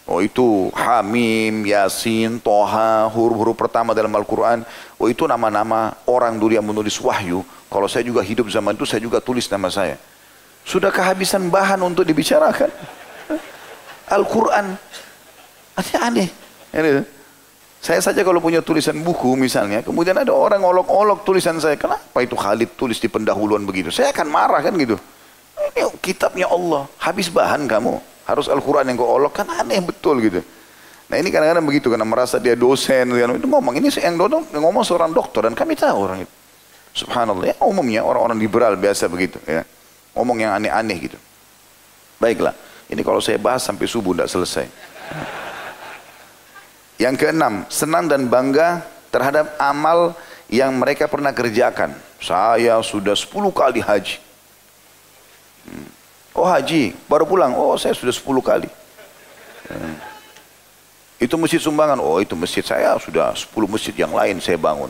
Oh itu Hamim, Yasin, Toha, huruf-huruf pertama dalam Al-Quran. Oh itu nama-nama orang dulu yang menulis wahyu. Kalau saya juga hidup zaman itu, saya juga tulis nama saya. Sudah kehabisan bahan untuk dibicarakan. Al-Quran. Aneh. Saya saja kalau punya tulisan buku misalnya, kemudian ada orang olok-olok tulisan saya. Kenapa itu Khalid tulis di pendahuluan begitu? Saya akan marah kan gitu. Ini kitabnya Allah. Habis bahan kamu. Harus Al-Quran yang kau olok, kan aneh betul gitu. Nah ini kadang-kadang begitu, karena merasa dia dosen, itu ngomong, ini yang ngomong seorang dokter, dan kami tahu orang itu. Subhanallah, ya umumnya orang-orang liberal biasa begitu. Ya. Ngomong yang aneh-aneh gitu. Baiklah, ini kalau saya bahas sampai subuh tidak selesai. Yang keenam, senang dan bangga terhadap amal yang mereka pernah kerjakan. Saya sudah 10 kali haji. Oh haji, baru pulang. Oh saya sudah 10 kali. Itu masjid sumbangan. Oh itu masjid saya sudah 10 masjid yang lain saya bangun.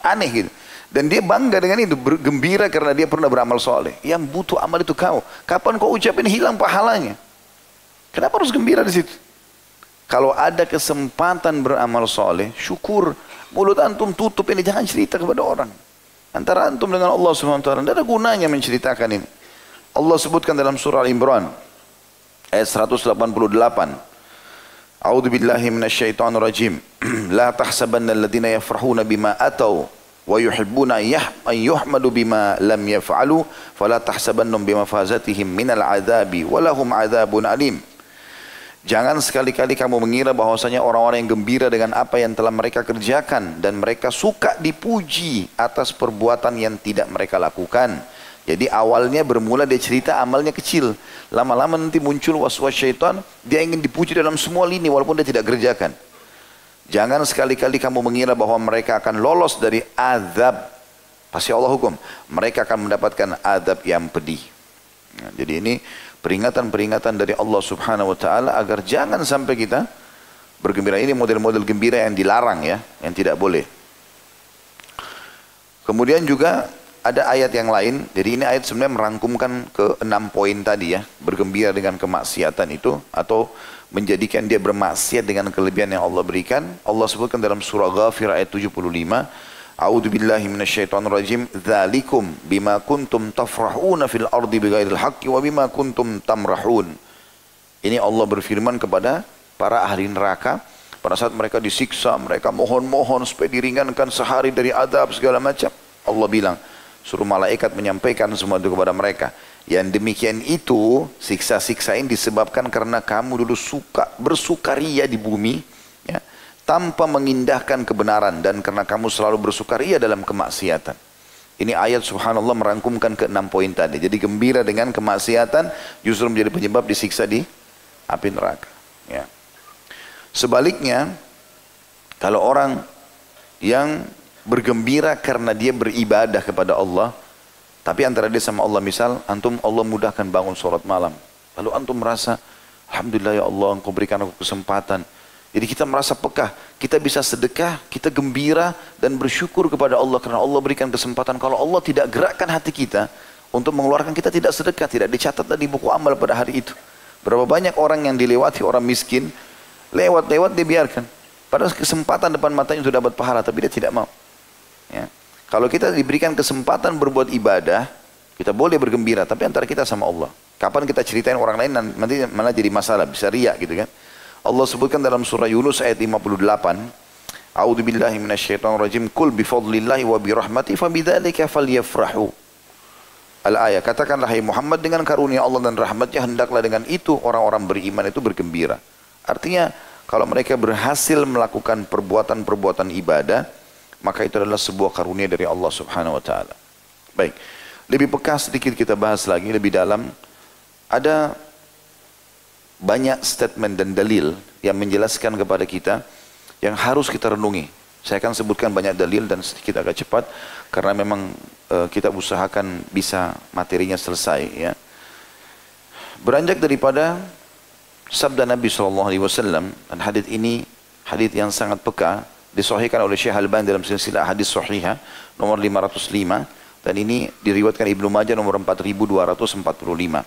Aneh gitu. Dan dia bangga dengan itu, bergembira karena dia pernah beramal soleh. Yang butuh amal itu kau. Kapan kau ucapin hilang pahalanya? Kenapa harus gembira di situ? Kalau ada kesempatan beramal soleh, syukur. Mulut antum tutup ini, jangan cerita kepada orang. Antara antum dengan Allah SWT, tidak ada gunanya menceritakan ini. Allah sebutkan dalam surah Al-Imran ayat 188. A'udzu billahi minasyaitonir rajim. La tahsabanna alladziina yafrahuna bima atau wa yuhibbuna an yuhmadu bima lam yaf'alu fala tahsabannahum bimafazatihim minal adzabi wa lahum adzabun alim. Jangan sekali-kali kamu mengira bahwasanya orang-orang yang gembira dengan apa yang telah mereka kerjakan dan mereka suka dipuji atas perbuatan yang tidak mereka lakukan. Jadi awalnya bermula dia cerita amalnya kecil. Lama-lama nanti muncul was-was syaitan. Dia ingin dipuji dalam semua lini walaupun dia tidak kerjakan. Jangan sekali-kali kamu mengira bahwa mereka akan lolos dari azab. Pasti Allah hukum. Mereka akan mendapatkan azab yang pedih. Nah, jadi ini peringatan-peringatan dari Allah Subhanahu Wa Taala agar jangan sampai kita bergembira. Ini model-model gembira yang dilarang ya. Yang tidak boleh. Kemudian juga ada ayat yang lain, jadi ini ayat sebenarnya merangkumkan ke 6 poin tadi ya. Bergembira dengan kemaksiatan itu, atau menjadikan dia bermaksiat dengan kelebihan yang Allah berikan. Allah sebutkan dalam surah Ghafir ayat 75, A'udzu billahi minasyaitonir rajim, dzalikum bima kuntum tafrahuna fil ardi bighairil haqqi wa bima kuntum tamrahun. Ini Allah berfirman kepada para ahli neraka, pada saat mereka disiksa, mereka mohon-mohon supaya diringankan sehari dari azab segala macam. Allah bilang, suruh malaikat menyampaikan semua itu kepada mereka. Yang demikian itu, siksa-siksa ini disebabkan karena kamu dulu suka bersukaria di bumi, ya, tanpa mengindahkan kebenaran, dan karena kamu selalu bersukaria dalam kemaksiatan. Ini ayat subhanallah merangkumkan ke 6 poin tadi. Jadi gembira dengan kemaksiatan justru menjadi penyebab disiksa di api neraka. Ya. Sebaliknya, kalau orang yang bergembira karena dia beribadah kepada Allah, tapi antara dia sama Allah, misal antum Allah mudahkan bangun sholat malam, lalu antum merasa alhamdulillah ya Allah engkau berikan aku kesempatan, Jadi kita merasa pekah, kita bisa sedekah, kita gembira dan bersyukur kepada Allah karena Allah berikan kesempatan. Kalau Allah tidak gerakkan hati kita untuk mengeluarkan, kita tidak sedekah, tidak dicatat di buku amal pada hari itu. Berapa banyak orang yang dilewati, orang miskin, lewat-lewat dia biarkan. Padahal kesempatan depan matanya untuk dapat pahala, tapi dia tidak mau. Ya. Kalau kita diberikan kesempatan berbuat ibadah, kita boleh bergembira, tapi antara kita sama Allah. Kapan kita ceritain orang lain, nanti malah jadi masalah, bisa riak gitu kan. Allah sebutkan dalam surah Yunus ayat 58, A'udzubillahi minasyaitonirrajim, Qul bifadlillahi wa birahmati fabidzalika falyafrahu. Al-ayat, katakanlah hai Muhammad, dengan karunia Allah dan rahmatnya hendaklah dengan itu orang-orang beriman itu bergembira. Artinya kalau mereka berhasil melakukan perbuatan-perbuatan ibadah, maka itu adalah sebuah karunia dari Allah Subhanahu wa taala. Baik. Lebih peka sedikit kita bahas lagi lebih dalam. Ada banyak statement dan dalil yang menjelaskan kepada kita yang harus kita renungi. Saya akan sebutkan banyak dalil dan sedikit agak cepat karena memang kita usahakan bisa materinya selesai ya. Beranjak daripada sabda Nabi SAW, dan hadis ini hadis yang sangat peka, disahihkan oleh Syekh Al-Albani dalam silsilah hadis sahihah nomor 505, dan ini diriwayatkan Ibnu Majah nomor 4245.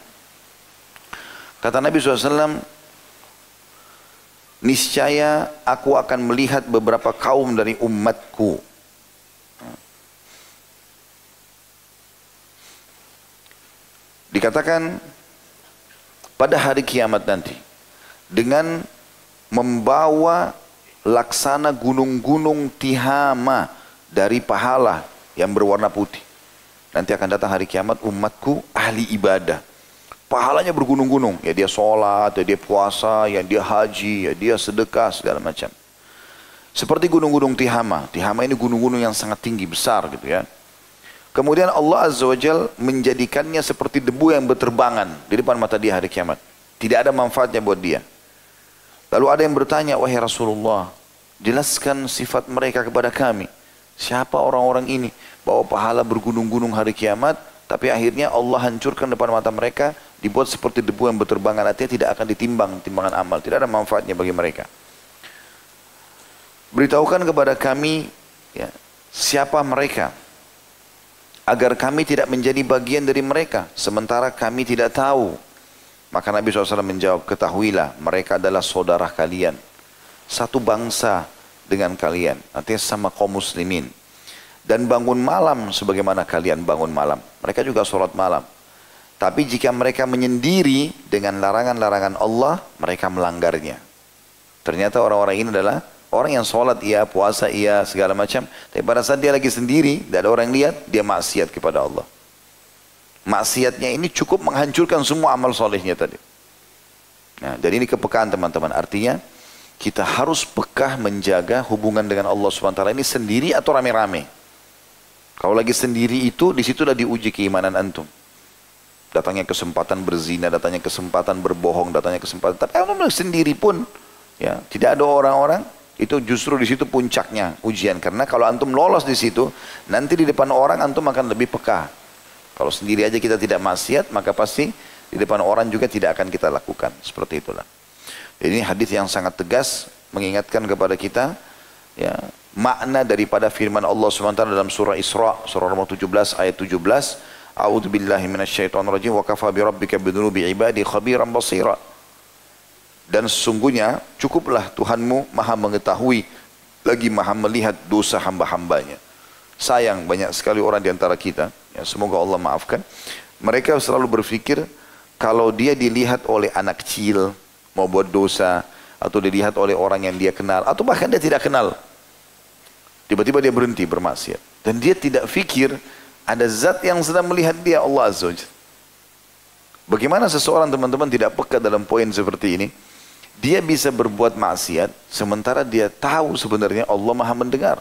Kata Nabi SAW, niscaya aku akan melihat beberapa kaum dari umatku. Dikatakan pada hari kiamat nanti, dengan membawa laksana gunung-gunung Tihama dari pahala yang berwarna putih. Nanti akan datang hari kiamat umatku ahli ibadah. Pahalanya bergunung-gunung, ya dia sholat, ya dia puasa, ya dia haji, ya dia sedekah, segala macam. Seperti gunung-gunung Tihama. Tihama ini gunung-gunung yang sangat tinggi, besar gitu ya. Kemudian Allah Azza wa Jal menjadikannya seperti debu yang berterbangan di depan mata dia hari kiamat. Tidak ada manfaatnya buat dia. Lalu ada yang bertanya, wahai Rasulullah, jelaskan sifat mereka kepada kami. Siapa orang-orang ini? Bawa pahala bergunung-gunung hari kiamat, tapi akhirnya Allah hancurkan depan mata mereka, dibuat seperti debu yang berterbangan, artinya tidak akan ditimbang, timbangan amal, tidak ada manfaatnya bagi mereka. Beritahukan kepada kami ya, siapa mereka, agar kami tidak menjadi bagian dari mereka, sementara kami tidak tahu. Maka Nabi SAW menjawab, ketahuilah mereka adalah saudara kalian, satu bangsa dengan kalian, artinya sama kaum muslimin. Dan bangun malam sebagaimana kalian bangun malam. Mereka juga sholat malam. Tapi jika mereka menyendiri dengan larangan-larangan Allah, mereka melanggarnya. Ternyata orang-orang ini adalah orang yang sholat iya, puasa iya, segala macam. Tapi pada saat dia lagi sendiri, tidak ada orang yang lihat, dia maksiat kepada Allah. Maksiatnya ini cukup menghancurkan semua amal solehnya tadi. Nah, jadi ini kepekaan teman-teman. Artinya kita harus pekah menjaga hubungan dengan Allah SWT ini sendiri atau rame-rame. Kalau lagi sendiri itu, disitulah diuji keimanan antum. Datangnya kesempatan berzina, datangnya kesempatan berbohong, datangnya kesempatan. Tapi antum sendiri pun, ya tidak ada orang-orang, itu justru di situ puncaknya ujian. Karena kalau antum lolos di situ, nanti di depan orang antum akan lebih peka. Kalau sendiri aja kita tidak maksiat, maka pasti di depan orang juga tidak akan kita lakukan. Seperti itulah. Ini hadis yang sangat tegas mengingatkan kepada kita, ya, makna daripada firman Allah SWT dalam surah Isra, surah nomor 17 ayat 17, A'udzubillahi minasyaitonirrajim wa kafa bi rabbika bidunubi ibadi khabiran basira. Dan sesungguhnya cukuplah Tuhanmu maha mengetahui lagi maha melihat dosa hamba-hambanya. Sayang banyak sekali orang di antara kita, ya, semoga Allah maafkan, mereka selalu berpikir kalau dia dilihat oleh anak kecil mau buat dosa, atau dilihat oleh orang yang dia kenal, atau bahkan dia tidak kenal, tiba-tiba dia berhenti bermaksiat. Dan dia tidak fikir ada zat yang sedang melihat dia, Allah Azza wa Jalla. Bagaimana seseorang teman-teman tidak peka dalam poin seperti ini? Dia bisa berbuat maksiat sementara dia tahu sebenarnya Allah maha mendengar,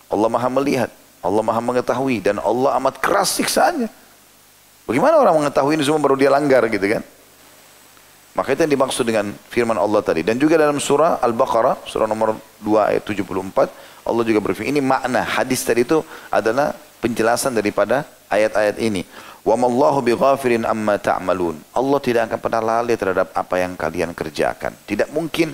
Allah maha melihat, Allah maha mengetahui, dan Allah amat keras siksaannya. Bagaimana orang mengetahui ini semua baru dia langgar gitu kan? Maka itu yang dimaksud dengan firman Allah tadi. Dan juga dalam surah Al-Baqarah, surah nomor 2 ayat 74, Allah juga berfirman, ini makna hadis tadi itu adalah penjelasan daripada ayat-ayat ini. Wa mallahu bighafirin amma ta'malun. Allah tidak akan pernah lalai terhadap apa yang kalian kerjakan. Tidak mungkin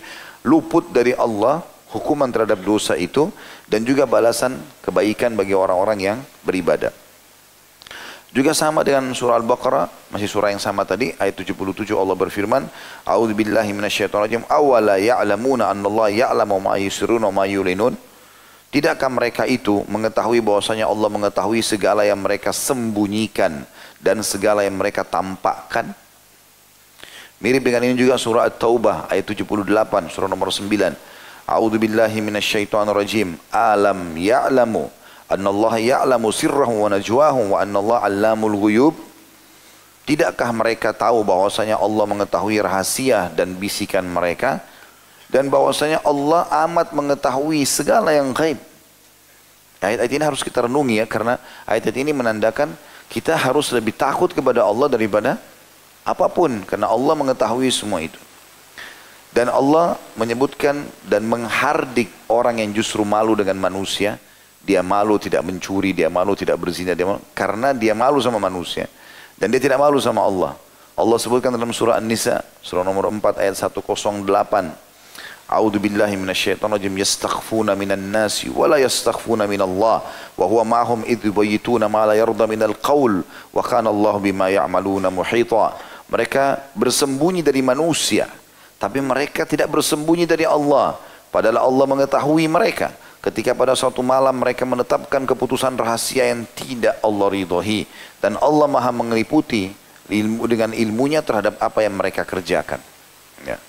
luput dari Allah hukuman terhadap dosa itu dan juga balasan kebaikan bagi orang-orang yang beribadah. Juga sama dengan surah Al-Baqarah, masih surah yang sama tadi, ayat 77 Allah berfirman, A'udzubillahi minasyaitonirrajim, awala ya'lamuna annallaha ya'lamu ma yusirruna wa ma yulinun. Tidakkah mereka itu mengetahui bahwasanya Allah mengetahui segala yang mereka sembunyikan dan segala yang mereka tampakkan? Mirip dengan ini juga surah At-Taubah ayat 78, surah nomor 9. A'udzubillahi minasyaitonirrajim, alam ya'lamu annallaha ya'lamu sirrahum wa najwahum wa annallaha 'allamul ghuyub. Tidakkah mereka tahu bahwasanya Allah mengetahui rahasia dan bisikan mereka dan bahwasanya Allah amat mengetahui segala yang gaib. Ayat-ayat ini harus kita renungi ya, karena ayat-ayat ini menandakan kita harus lebih takut kepada Allah daripada apapun, karena Allah mengetahui semua itu. Dan Allah menyebutkan dan menghardik orang yang justru malu dengan manusia. Dia malu tidak mencuri, dia malu tidak berzina, dia malu, karena dia malu sama manusia. Dan dia tidak malu sama Allah. Allah sebutkan dalam surah An-Nisa, surah nomor 4 ayat 108. A'udzu billahi minasyaitonir rajim, yastakhfuna minan nasi wa la yastakhfuna minallah wa huwa ma'hum idh yubayyituna ma la yarda minal qaul wa kana Allah bima ya'maluna muhita. Mereka bersembunyi dari manusia, tapi mereka tidak bersembunyi dari Allah, padahal Allah mengetahui mereka. Ketika pada suatu malam mereka menetapkan keputusan rahasia yang tidak Allah ridhoi, dan Allah maha mengeliputi dengan ilmunya terhadap apa yang mereka kerjakan. Ya.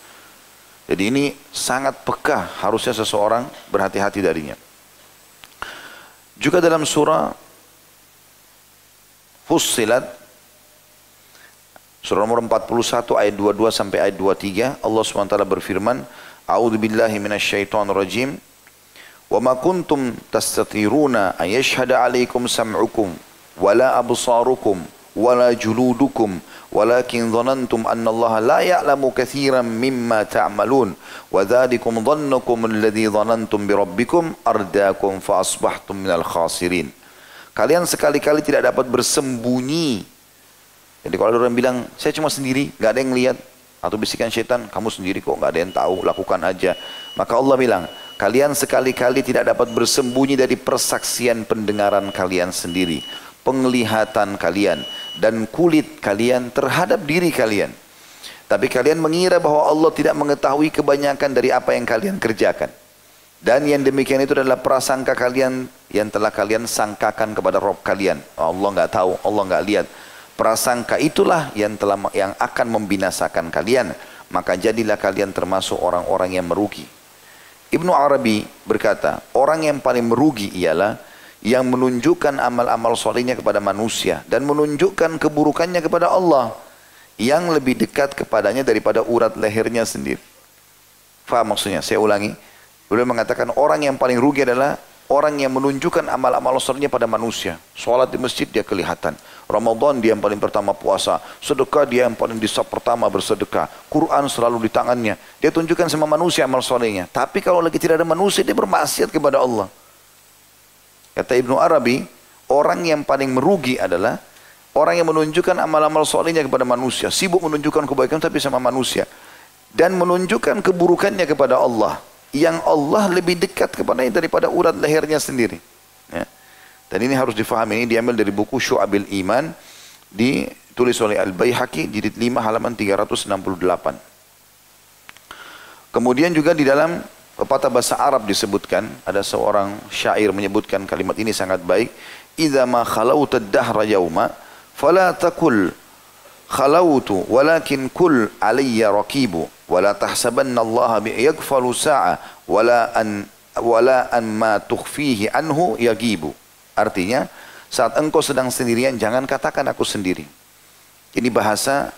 Jadi ini sangat peka, harusnya seseorang berhati-hati darinya. Juga dalam surah Fussilat, surah nomor 41 ayat 22 sampai ayat 23, Allah SWT berfirman, A'udzu billahi minasyaitonir rajim. Wa ma kuntum tastatiruna an yashhada 'alaikum sam'ukum wala absarukum wala juludukum walakin dhanantum anna Allah la ya'lamu katsiran mimma ta'malun wa dzalikum dhannukum alladhi dhanantum bi rabbikum ardaakum fa asbahtum minal khasirin. Kalian sekali-kali tidak dapat bersembunyi. Jadi kalau ada orang bilang saya cuma sendiri, enggak ada yang lihat, atau bisikan syaitan, kamu sendiri kok, enggak ada yang tahu, lakukan aja. Maka Allah bilang, kalian sekali-kali tidak dapat bersembunyi dari persaksian pendengaran kalian sendiri, penglihatan kalian, dan kulit kalian terhadap diri kalian. Tapi kalian mengira bahwa Allah tidak mengetahui kebanyakan dari apa yang kalian kerjakan. Dan yang demikian itu adalah prasangka kalian yang telah kalian sangkakan kepada Rabb kalian. Allah nggak tahu, Allah nggak lihat. Prasangka itulah yang akan membinasakan kalian. Maka jadilah kalian termasuk orang-orang yang merugi. Ibnu Arabi berkata, orang yang paling merugi ialah yang menunjukkan amal-amal solehnya kepada manusia dan menunjukkan keburukannya kepada Allah yang lebih dekat kepadanya daripada urat lehernya sendiri. Faham maksudnya? Saya ulangi. Beliau mengatakan orang yang paling rugi adalah orang yang menunjukkan amal-amal solehnya pada manusia. Sholat di masjid dia kelihatan. Ramadan dia yang paling pertama puasa. Sedekah dia yang paling di saf pertama bersedekah. Quran selalu di tangannya. Dia tunjukkan sama manusia amal solehnya. Tapi kalau lagi tidak ada manusia, dia bermaksiat kepada Allah. Kata Ibnu Arabi, orang yang paling merugi adalah orang yang menunjukkan amal-amal solehnya kepada manusia. Sibuk menunjukkan kebaikan tapi sama manusia. Dan menunjukkan keburukannya kepada Allah. Yang Allah lebih dekat kepadanya daripada urat lehernya sendiri. Ya. Dan ini harus difahami, ini diambil dari buku Syu'abil Iman, ditulis oleh Al-Baihaqi, jilid 5 halaman 368. Kemudian juga di dalam pepatah bahasa Arab disebutkan, ada seorang syair menyebutkan kalimat ini sangat baik. Idza ma khalauta ad-dahra yawma fala taqul khalautu walakin kul alayya raqibu wala tahsabanna Allah yaghfalu sa'a wala an ma tukhfihi anhu yagibu. Artinya, saat engkau sedang sendirian, jangan katakan aku sendiri. Ini bahasa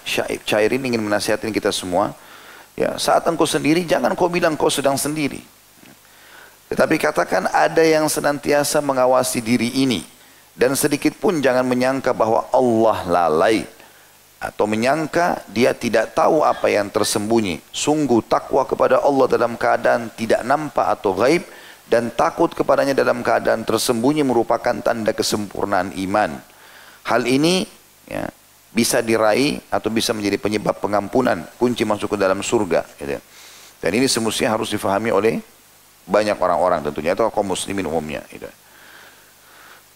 syair ini ingin menasihatkan kita semua. Ya, saat engkau sendiri, jangan kau bilang kau sedang sendiri. Tetapi katakan ada yang senantiasa mengawasi diri ini. Dan sedikit pun jangan menyangka bahwa Allah lalai. Atau menyangka dia tidak tahu apa yang tersembunyi. Sungguh takwa kepada Allah dalam keadaan tidak nampak atau gaib. Dan takut kepadanya dalam keadaan tersembunyi merupakan tanda kesempurnaan iman. Hal ini ya, bisa diraih atau bisa menjadi penyebab pengampunan, kunci masuk ke dalam surga. Gitu. Dan ini semestinya harus difahami oleh banyak orang-orang tentunya, atau kaum muslimin umumnya. Gitu.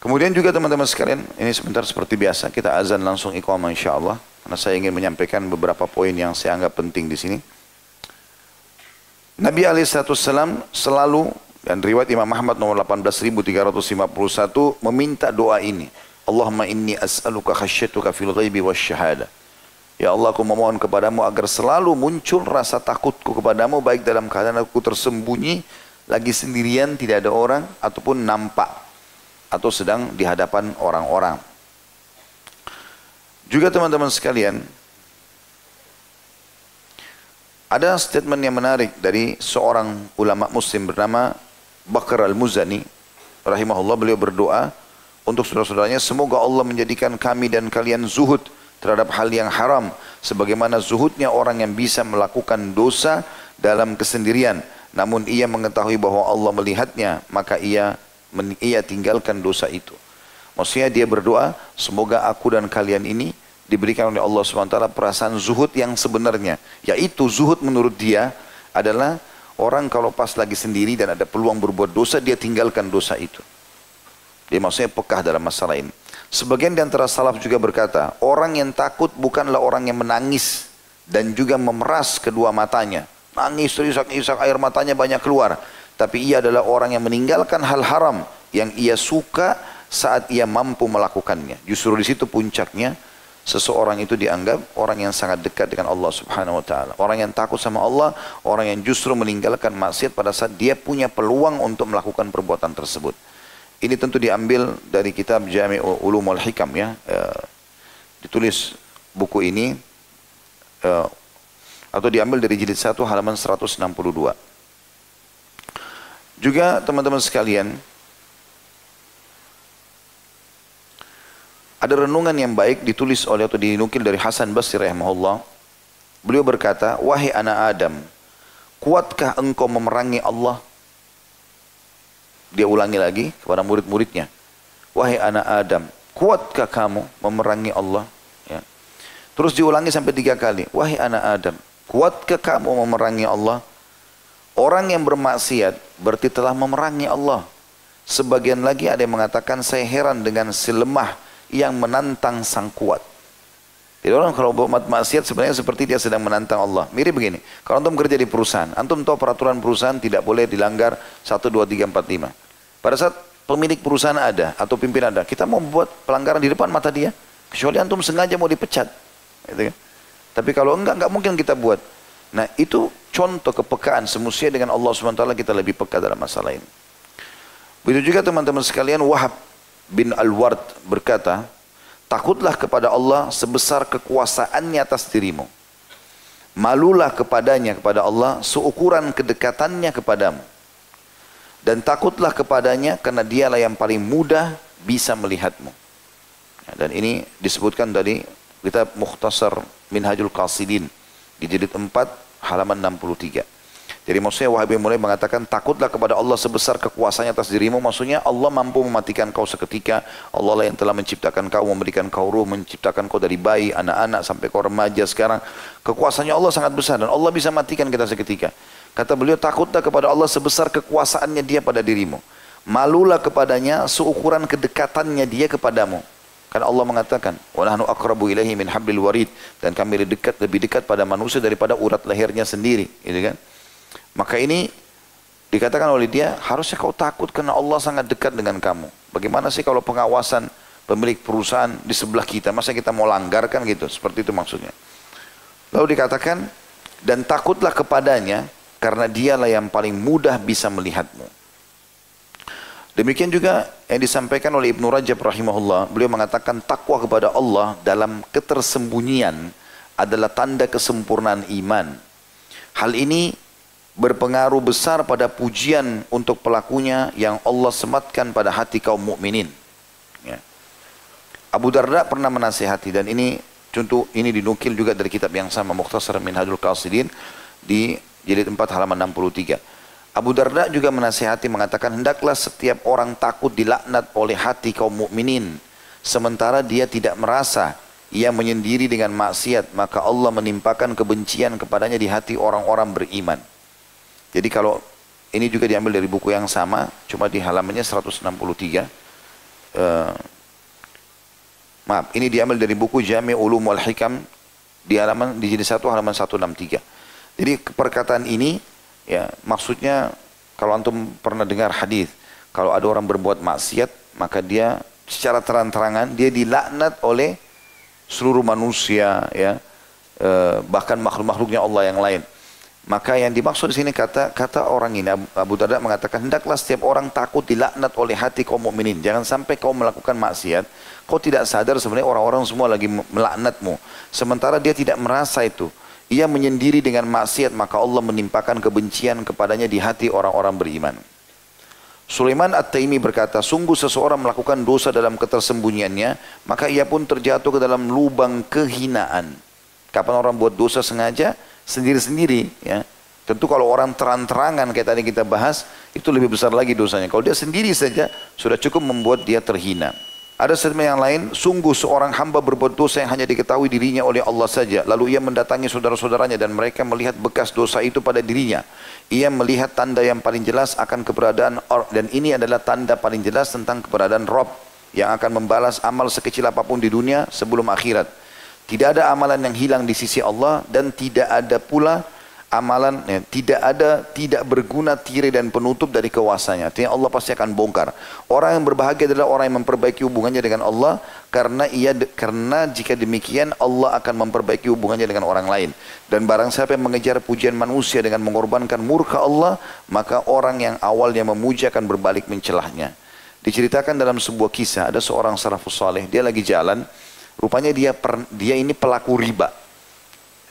Kemudian juga teman-teman sekalian, ini sebentar seperti biasa, kita azan langsung iqamah insyaallah. Karena saya ingin menyampaikan beberapa poin yang saya anggap penting di sini. Nabi alaihissalam selalu, dan riwayat Imam Ahmad nomor 18.351 meminta doa ini. Allahumma inni as'aluka khasyatuka fil ghaibi wasyahada. Ya Allah, aku memohon kepadamu agar selalu muncul rasa takutku kepadamu, baik dalam keadaan aku tersembunyi, lagi sendirian, tidak ada orang, ataupun nampak, atau sedang di hadapan orang-orang. Juga teman-teman sekalian, ada statement yang menarik dari seorang ulama muslim bernama Bakr al-Muzani rahimahullah. Beliau berdoa untuk saudara-saudaranya, semoga Allah menjadikan kami dan kalian zuhud terhadap hal yang haram, sebagaimana zuhudnya orang yang bisa melakukan dosa dalam kesendirian, namun ia mengetahui bahwa Allah melihatnya, maka ia tinggalkan dosa itu. Maksudnya dia berdoa, semoga aku dan kalian ini diberikan oleh Allah SWT perasaan zuhud yang sebenarnya. Yaitu zuhud menurut dia adalah orang kalau pas lagi sendiri dan ada peluang berbuat dosa, dia tinggalkan dosa itu. Dia maksudnya pekah dalam masalah ini. Sebagian di antara salaf juga berkata, orang yang takut bukanlah orang yang menangis dan juga memeras kedua matanya. Nangis, terisak-isak, air matanya banyak keluar. Tapi ia adalah orang yang meninggalkan hal haram yang ia suka saat ia mampu melakukannya. Justru di situ puncaknya seseorang itu dianggap orang yang sangat dekat dengan Allah Subhanahu wa taala. Orang yang takut sama Allah, orang yang justru meninggalkan maksiat pada saat dia punya peluang untuk melakukan perbuatan tersebut. Ini tentu diambil dari kitab Jami' Ulumul Hikam ya. Ditulis buku ini atau diambil dari jilid 1 halaman 162. Juga teman-teman sekalian, ada renungan yang baik ditulis oleh atau dinukil dari Hasan Basri rahimahullah. Beliau berkata, wahai anak Adam, kuatkah engkau memerangi Allah? Dia ulangi lagi kepada murid-muridnya, wahai anak Adam, kuatkah kamu memerangi Allah? Ya. Terus diulangi sampai 3 kali, wahai anak Adam, kuatkah kamu memerangi Allah? Orang yang bermaksiat berarti telah memerangi Allah. Sebagian lagi ada yang mengatakan, saya heran dengan si lemah yang menantang sang kuat. Jadi orang kalau buat maksiat sebenarnya seperti dia sedang menantang Allah. Mirip begini, kalau antum kerja di perusahaan, antum tahu peraturan perusahaan tidak boleh dilanggar 1, 2, 3, 4, 5. Pada saat pemilik perusahaan ada atau pimpinan ada, kita mau membuat pelanggaran di depan mata dia, kecuali antum sengaja mau dipecat. Gitu kan? Tapi kalau enggak mungkin kita buat. Nah itu contoh kepekaan, semestinya dengan Allah SWT kita lebih peka dalam masalah ini. Begitu juga teman-teman sekalian, Wahab bin Al-Ward berkata, takutlah kepada Allah sebesar kekuasaannya atas dirimu. Malulah kepadanya, kepada Allah, seukuran kedekatannya kepadamu. Dan takutlah kepadanya karena dialah yang paling mudah bisa melihatmu. Dan ini disebutkan dari kitab Mukhtasar Minhajul Qasidin di jilid 4 halaman 63. Jadi maksudnya Wahab bin Mulai mengatakan, takutlah kepada Allah sebesar kekuasaannya atas dirimu. Maksudnya Allah mampu mematikan kau seketika. Allah lah yang telah menciptakan kau, memberikan kau ruh, menciptakan kau dari bayi, anak-anak sampai kau remaja sekarang. Kekuasaannya Allah sangat besar dan Allah bisa matikan kita seketika. Kata beliau, takutlah kepada Allah sebesar kekuasaannya dia pada dirimu. Malulah kepadanya seukuran kedekatannya dia kepadamu. Karena Allah mengatakan, wa nahnu aqrabu ilaihi min hablil warid, dan kami lebih dekat pada manusia daripada urat lehernya sendiri, gitu kan? Maka ini dikatakan oleh dia, harusnya kau takut karena Allah sangat dekat dengan kamu. Bagaimana sih kalau pengawasan pemilik perusahaan di sebelah kita, masa kita mau langgarkan gitu? Seperti itu maksudnya. Lalu dikatakan, dan takutlah kepadanya karena dialah yang paling mudah bisa melihatmu. Demikian juga yang disampaikan oleh Ibnu Rajab rahimahullah. Beliau mengatakan takwa kepada Allah dalam ketersembunyian adalah tanda kesempurnaan iman. Hal ini berpengaruh besar pada pujian untuk pelakunya yang Allah sematkan pada hati kaum mukminin. Ya. Abu Darda pernah menasihati, dan ini contoh ini dinukil juga dari kitab yang sama, Mukhtasar Minhajul Qasidin di jilid 4 halaman 63. Abu Darda juga menasihati mengatakan, hendaklah setiap orang takut dilaknat oleh hati kaum mukminin, sementara dia tidak merasa ia menyendiri dengan maksiat, maka Allah menimpakan kebencian kepadanya di hati orang-orang beriman. Jadi kalau ini juga diambil dari buku yang sama, cuma di halamannya 163. Maaf, ini diambil dari buku Jami' Ulum wal Hikam di jilid 1 halaman 163. Jadi perkataan ini ya maksudnya kalau antum pernah dengar hadis, kalau ada orang berbuat maksiat maka dia secara terang-terangan dia dilaknat oleh seluruh manusia ya, bahkan makhluk-makhluknya Allah yang lain. Maka yang dimaksud di sini kata orang ini, Abu Darda mengatakan, hendaklah setiap orang takut dilaknat oleh hati kaum mukminin. Jangan sampai kau melakukan maksiat, kau tidak sadar sebenarnya orang-orang semua lagi melaknatmu. Sementara dia tidak merasa itu. Ia menyendiri dengan maksiat, maka Allah menimpakan kebencian kepadanya di hati orang-orang beriman. Sulaiman At-Taimi berkata, sungguh seseorang melakukan dosa dalam ketersembunyiannya, maka ia pun terjatuh ke dalam lubang kehinaan. Kapan orang buat dosa sengaja, sendiri-sendiri ya. Tentu kalau orang terang-terangan kayak tadi kita bahas, itu lebih besar lagi dosanya. Kalau dia sendiri saja, sudah cukup membuat dia terhina. Ada statement yang lain, sungguh seorang hamba berbuat dosa yang hanya diketahui dirinya oleh Allah saja. Lalu ia mendatangi saudara-saudaranya dan mereka melihat bekas dosa itu pada dirinya. Ia melihat tanda yang paling jelas akan keberadaan dan ini adalah tanda paling jelas tentang keberadaan Rabb yang akan membalas amal sekecil apapun di dunia sebelum akhirat. Tidak ada amalan yang hilang di sisi Allah dan tidak ada pula amalan tidak berguna tirai dan penutup dari kuasanya. Artinya Allah pasti akan bongkar. Orang yang berbahagia adalah orang yang memperbaiki hubungannya dengan Allah karena jika demikian Allah akan memperbaiki hubungannya dengan orang lain. Dan barang siapa yang mengejar pujian manusia dengan mengorbankan murka Allah, maka orang yang awalnya memuji akan berbalik mencelahnya. Diceritakan dalam sebuah kisah, ada seorang salafus saleh, dia lagi jalan, rupanya dia ini pelaku riba.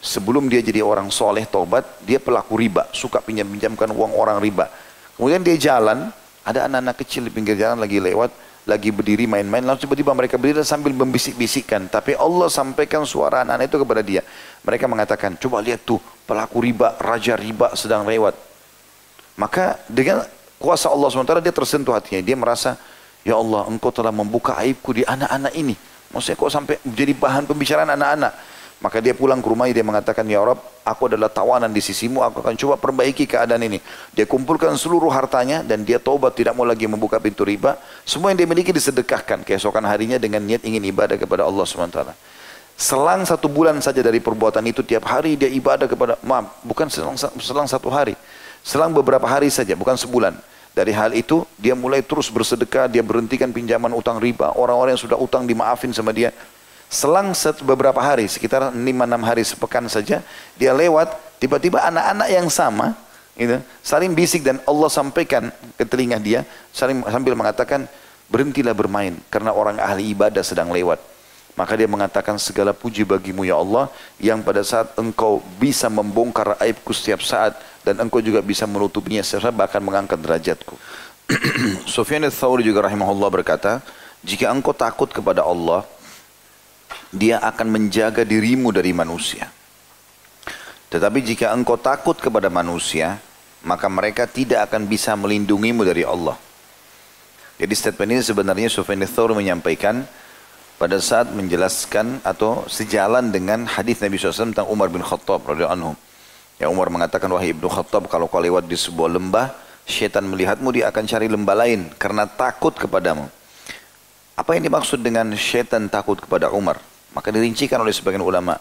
Sebelum dia jadi orang soleh tobat, dia pelaku riba, suka pinjam-pinjamkan uang orang riba. Kemudian dia jalan, ada anak-anak kecil di pinggir jalan lagi lewat, lagi berdiri main-main, lalu tiba-tiba mereka berdiri sambil membisik-bisikkan. Tapi Allah sampaikan suara anak-anak itu kepada dia. Mereka mengatakan, coba lihat tuh, pelaku riba, raja riba sedang lewat. Maka dengan kuasa Allah sementara dia tersentuh hatinya. Dia merasa, ya Allah, engkau telah membuka aibku di anak-anak ini. Maksudnya kok sampai menjadi bahan pembicaraan anak-anak. Maka dia pulang ke rumahnya, dia mengatakan, ya Rabb, aku adalah tawanan di sisimu, aku akan coba perbaiki keadaan ini. Dia kumpulkan seluruh hartanya dan dia taubat, tidak mau lagi membuka pintu riba. Semua yang dia miliki disedekahkan keesokan harinya dengan niat ingin ibadah kepada Allah SWT. Selang 1 bulan saja dari perbuatan itu, tiap hari dia ibadah kepada, bukan selang 1 hari. Selang beberapa hari saja, bukan sebulan. Dari hal itu, dia mulai terus bersedekah, dia berhentikan pinjaman utang riba. Orang-orang yang sudah utang dimaafin sama dia. Selang beberapa hari, sekitar 5-6 hari sepekan saja, dia lewat, tiba-tiba anak-anak yang sama, gitu, saling bisik dan Allah sampaikan ke telinga dia, sambil mengatakan, berhentilah bermain, karena orang ahli ibadah sedang lewat. Maka dia mengatakan, segala puji bagimu ya Allah, yang pada saat engkau bisa membongkar aibku setiap saat, dan engkau juga bisa menutupinya setiap saat, bahkan mengangkat derajatku. Sufyan ats-Tsauri juga rahimahullah berkata, jika engkau takut kepada Allah, dia akan menjaga dirimu dari manusia. Tetapi jika engkau takut kepada manusia, maka mereka tidak akan bisa melindungimu dari Allah. Jadi statement ini sebenarnya Sufyan ats-Tsauri menyampaikan pada saat menjelaskan atau sejalan dengan hadis Nabi SAW tentang Umar bin Khattab radhiyallahu anhu. Ya, Umar mengatakan, wahai Ibnu Khattab, kalau kau lewat di sebuah lembah, syaitan melihatmu, dia akan cari lembah lain karena takut kepadamu. Apa yang dimaksud dengan syaitan takut kepada Umar? Maka dirincikan oleh sebagian ulama.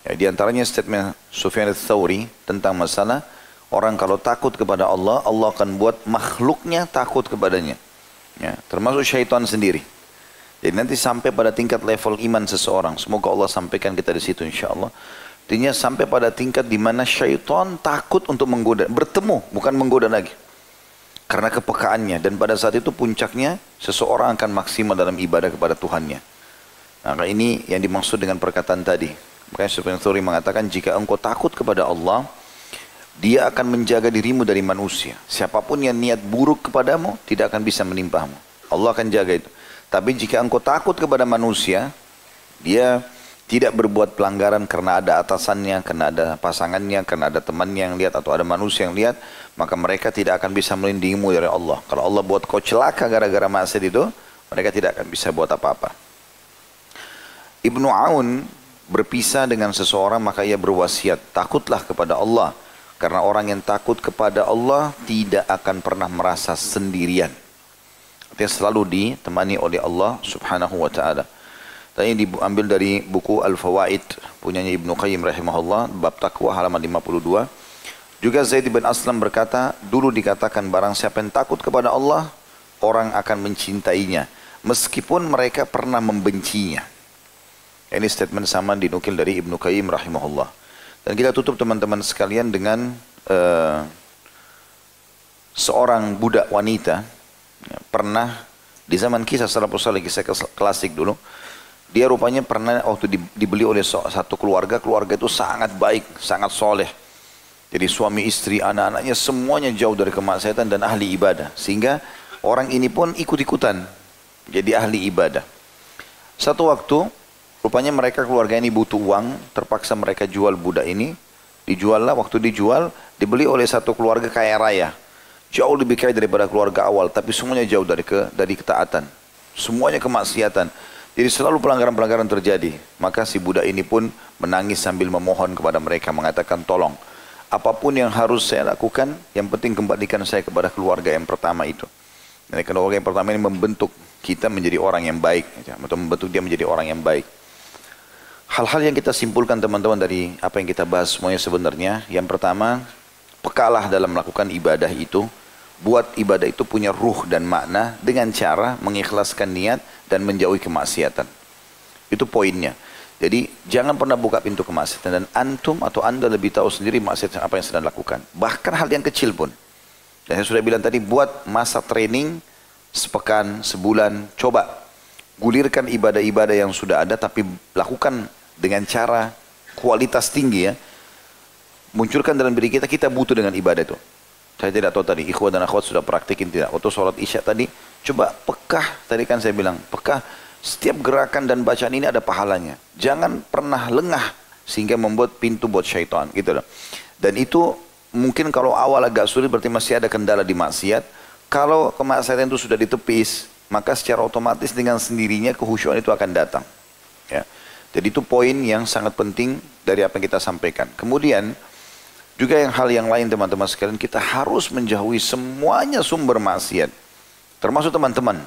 Ya, di antaranya statement Sufyan ats-Tsauri tentang masalah orang kalau takut kepada Allah, Allah akan buat makhluknya takut kepadanya. Ya, termasuk syaitan sendiri. Jadi nanti sampai pada tingkat level iman seseorang. Semoga Allah sampaikan kita di situ insyaAllah. Artinya sampai pada tingkat di mana syaitan takut untuk menggoda, bertemu, bukan menggoda lagi. Karena kepekaannya. Dan pada saat itu puncaknya seseorang akan maksimal dalam ibadah kepada Tuhannya. Nah, ini yang dimaksud dengan perkataan tadi. Makanya Sufyan ats-Tsauri mengatakan, jika engkau takut kepada Allah, dia akan menjaga dirimu dari manusia. Siapapun yang niat buruk kepadamu, tidak akan bisa menimpamu. Allah akan jaga itu. Tapi jika engkau takut kepada manusia, dia tidak berbuat pelanggaran karena ada atasannya, karena ada pasangannya, karena ada temannya yang lihat, atau ada manusia yang lihat, maka mereka tidak akan bisa melindungimu dari Allah. Kalau Allah buat kau celaka gara-gara maksiat itu, mereka tidak akan bisa buat apa-apa. Ibnu Aun berpisah dengan seseorang, maka ia berwasiat, takutlah kepada Allah, Karena orang yang takut kepada Allah tidak akan pernah merasa sendirian. Artinya selalu ditemani oleh Allah subhanahu wa ta'ala. Dan ini diambil dari buku Al-Fawaid punyanya Ibnu Qayyim rahimahullah, bab taqwa halaman 52. Juga Zaid bin Aslam berkata, dulu dikatakan barang siapa yang takut kepada Allah, orang akan mencintainya meskipun mereka pernah membencinya. Ini statement sama dinukil dari Ibnu Qayyim rahimahullah. Dan kita tutup teman-teman sekalian dengan seorang budak wanita pernah di zaman kisah salafus saleh, kisah klasik dulu. Dia rupanya pernah waktu dibeli oleh satu keluarga itu sangat baik, sangat soleh. Jadi suami istri, anak-anaknya semuanya jauh dari kemaksiatan dan ahli ibadah. Sehingga orang ini pun ikut-ikutan jadi ahli ibadah. Satu waktu, rupanya mereka keluarga ini butuh uang, terpaksa mereka jual budak ini. Dijuallah, waktu dijual, dibeli oleh satu keluarga kaya raya. Jauh lebih kaya daripada keluarga awal, tapi semuanya jauh dari ketaatan. Semuanya kemaksiatan. Jadi selalu pelanggaran-pelanggaran terjadi. Maka si budak ini pun menangis sambil memohon kepada mereka, mengatakan, tolong, apapun yang harus saya lakukan, yang penting kembalikan saya kepada keluarga yang pertama itu. Dan keluarga yang pertama ini membentuk kita menjadi orang yang baik, atau membentuk dia menjadi orang yang baik. Hal-hal yang kita simpulkan teman-teman dari apa yang kita bahas semuanya sebenarnya, yang pertama, pekalah dalam melakukan ibadah itu. Buat ibadah itu punya ruh dan makna dengan cara mengikhlaskan niat dan menjauhi kemaksiatan. Itu poinnya. Jadi jangan pernah buka pintu kemaksiatan, dan antum atau anda lebih tahu sendiri maksiat apa yang sedang lakukan. Bahkan hal yang kecil pun. Dan saya sudah bilang tadi, buat masa training sepekan, sebulan, coba gulirkan ibadah-ibadah yang sudah ada, tapi lakukan dengan cara kualitas tinggi ya. Munculkan dalam diri kita, kita butuh dengan ibadah itu. Saya tidak tahu tadi, ikhwan dan akhwat sudah praktikin tidak. Waktu sholat isya tadi, coba pekah, tadi kan saya bilang, pekah, setiap gerakan dan bacaan ini ada pahalanya. Jangan pernah lengah, sehingga membuat pintu buat syaitan, gitu loh. Dan itu, mungkin kalau awal agak sulit, berarti masih ada kendala di maksiat. Kalau kemaksiatan itu sudah ditepis, maka secara otomatis dengan sendirinya kehusyuan itu akan datang. Ya. Jadi itu poin yang sangat penting dari apa yang kita sampaikan. Kemudian, juga hal yang lain teman-teman sekalian, kita harus menjauhi semuanya sumber maksiat. Termasuk teman-teman.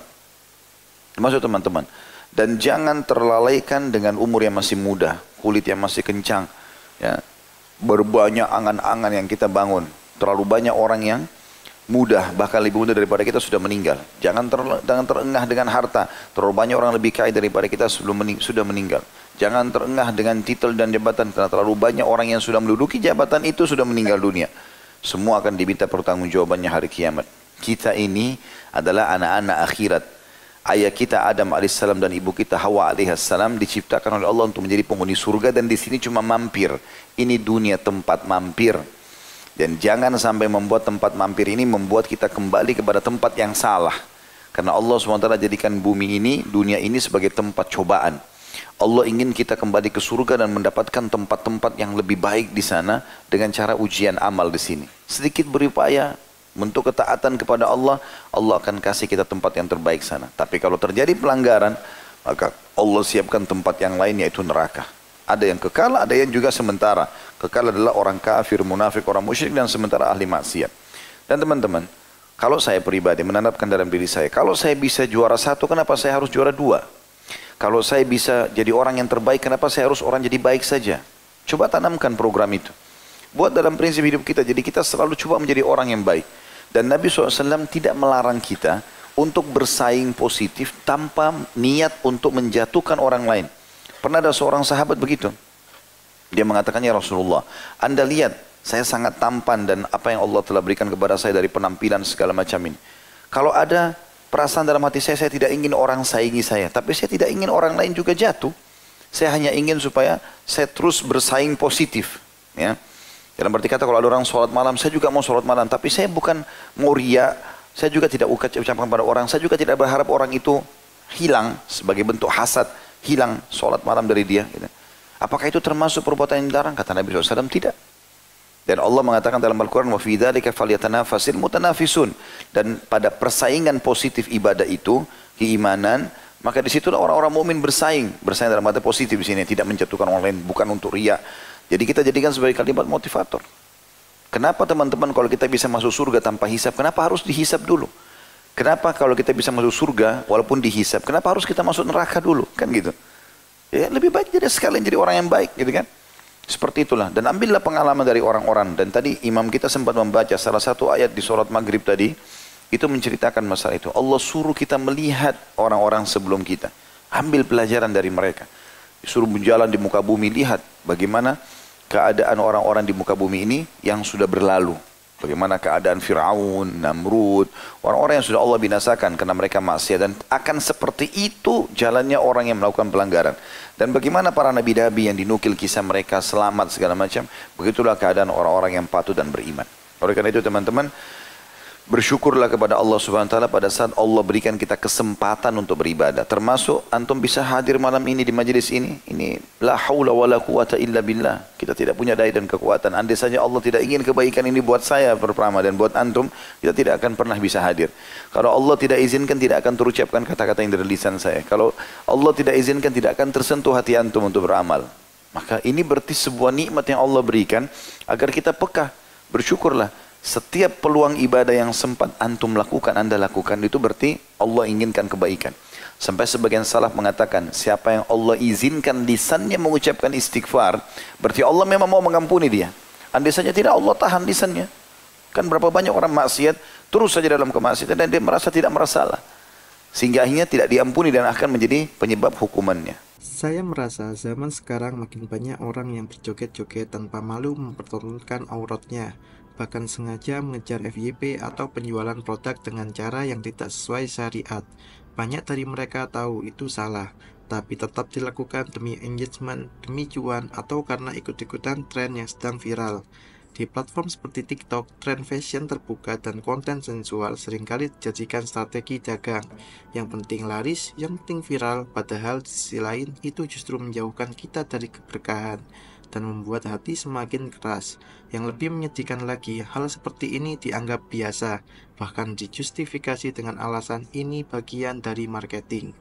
Dan jangan terlalaikan dengan umur yang masih muda, kulit yang masih kencang. Ya. Berbanyak angan-angan yang kita bangun. Terlalu banyak orang yang mudah, bahkan lebih muda daripada kita sudah meninggal. Jangan terengah dengan harta. Terlalu banyak orang lebih kaya daripada kita sudah meninggal. Jangan terengah dengan titel dan jabatan, karena terlalu banyak orang yang sudah menduduki jabatan itu sudah meninggal dunia. Semua akan diminta pertanggungjawabannya hari kiamat. Kita ini adalah anak-anak akhirat. Ayah kita Adam alaihissalam dan ibu kita Hawa alaihissalam diciptakan oleh Allah untuk menjadi penghuni surga, dan di sini cuma mampir. Ini dunia tempat mampir. Dan jangan sampai membuat tempat mampir ini membuat kita kembali kepada tempat yang salah. Karena Allah SWT jadikan bumi ini, dunia ini sebagai tempat cobaan. Allah ingin kita kembali ke surga dan mendapatkan tempat-tempat yang lebih baik di sana dengan cara ujian amal di sini. Sedikit berupaya bentuk ketaatan kepada Allah, Allah akan kasih kita tempat yang terbaik sana. Tapi kalau terjadi pelanggaran, maka Allah siapkan tempat yang lain, yaitu neraka. Ada yang kekal, ada yang juga sementara. Kekal adalah orang kafir, munafik, orang musyrik, dan sementara ahli maksiat. Dan teman-teman, kalau saya pribadi menanamkan dalam diri saya, kalau saya bisa juara satu, kenapa saya harus juara dua? Kalau saya bisa jadi orang yang terbaik, kenapa saya harus orang jadi baik saja? Coba tanamkan program itu. Buat dalam prinsip hidup kita, jadi kita selalu coba menjadi orang yang baik. Dan Nabi SAW tidak melarang kita untuk bersaing positif tanpa niat untuk menjatuhkan orang lain. Pernah ada seorang sahabat begitu. Dia mengatakan, ya Rasulullah, Anda lihat, saya sangat tampan dan apa yang Allah telah berikan kepada saya dari penampilan segala macam ini. Kalau ada perasaan dalam hati saya tidak ingin orang saingi saya. Tapi saya tidak ingin orang lain juga jatuh. Saya hanya ingin supaya saya terus bersaing positif. Ya. Dalam arti kata, kalau ada orang sholat malam, saya juga mau sholat malam. Tapi saya bukan mau riya. Saya juga tidak ucapkan pada orang. Saya juga tidak berharap orang itu hilang sebagai bentuk hasad. Hilang sholat malam dari dia. Gitu. Apakah itu termasuk perbuatan yang dilarang? Kata Nabi SAW, tidak. Dan Allah mengatakan dalam Al-Quran, wa fi dzalika falyatanafasil mutanafisun. Dan pada persaingan positif ibadah itu, keimanan, maka disitulah orang-orang mukmin bersaing dalam arti positif di sini, tidak menjatuhkan orang lain, bukan untuk riya. Jadi kita jadikan sebagai kalimat motivator. Kenapa teman-teman kalau kita bisa masuk surga tanpa hisab, kenapa harus dihisab dulu? Kenapa kalau kita bisa masuk surga walaupun dihisab, kenapa harus kita masuk neraka dulu? Kan gitu. Ya, lebih baik jadi sekalian jadi orang yang baik gitu kan. Seperti itulah. Dan ambillah pengalaman dari orang-orang. Dan tadi imam kita sempat membaca salah satu ayat di surat Maghrib tadi, itu menceritakan masalah itu. Allah suruh kita melihat orang-orang sebelum kita. Ambil pelajaran dari mereka. Disuruh berjalan di muka bumi, lihat bagaimana keadaan orang-orang di muka bumi ini yang sudah berlalu. Bagaimana keadaan Fir'aun, Namrud, orang-orang yang sudah Allah binasakan karena mereka maksiat. Dan akan seperti itu jalannya orang yang melakukan pelanggaran. Dan bagaimana para nabi-nabi yang dinukil kisah mereka selamat segala macam. Begitulah keadaan orang-orang yang patuh dan beriman. Oleh karena itu teman-teman, bersyukurlah kepada Allah Subhanahu wa taala pada saat Allah berikan kita kesempatan untuk beribadah. Termasuk antum bisa hadir malam ini di majelis ini. Ini la haula wala quwata illa billah. Kita tidak punya daya dan kekuatan. Andai saja Allah tidak ingin kebaikan ini buat saya pertama dan buat antum, kita tidak akan pernah bisa hadir. Kalau Allah tidak izinkan, tidak akan terucapkan kata-kata yang dari lisan saya. Kalau Allah tidak izinkan, tidak akan tersentuh hati antum untuk beramal. Maka ini berarti sebuah nikmat yang Allah berikan agar kita peka. Bersyukurlah. Setiap peluang ibadah yang sempat antum lakukan, anda lakukan, itu berarti Allah inginkan kebaikan. Sampai sebagian salaf mengatakan, siapa yang Allah izinkan lisannya mengucapkan istighfar, berarti Allah memang mau mengampuni dia. Andai saja tidak, Allah tahan lisannya. Kan berapa banyak orang maksiat, terus saja dalam kemaksiatan, dan dia merasa tidak bersalah. Sehingga akhirnya tidak diampuni dan akan menjadi penyebab hukumannya. Saya merasa zaman sekarang makin banyak orang yang berjoget-joget tanpa malu mempertontonkan auratnya, bahkan sengaja mengejar FYP atau penjualan produk dengan cara yang tidak sesuai syariat. Banyak dari mereka tahu itu salah, tapi tetap dilakukan demi engagement, demi cuan, atau karena ikut-ikutan tren yang sedang viral. Di platform seperti TikTok, tren fashion terbuka dan konten sensual seringkali dijadikan strategi dagang. Yang penting laris, yang penting viral, padahal di sisi lain itu justru menjauhkan kita dari keberkahan dan membuat hati semakin keras. Yang lebih menyedihkan lagi, hal seperti ini dianggap biasa, bahkan dijustifikasi dengan alasan ini bagian dari marketing.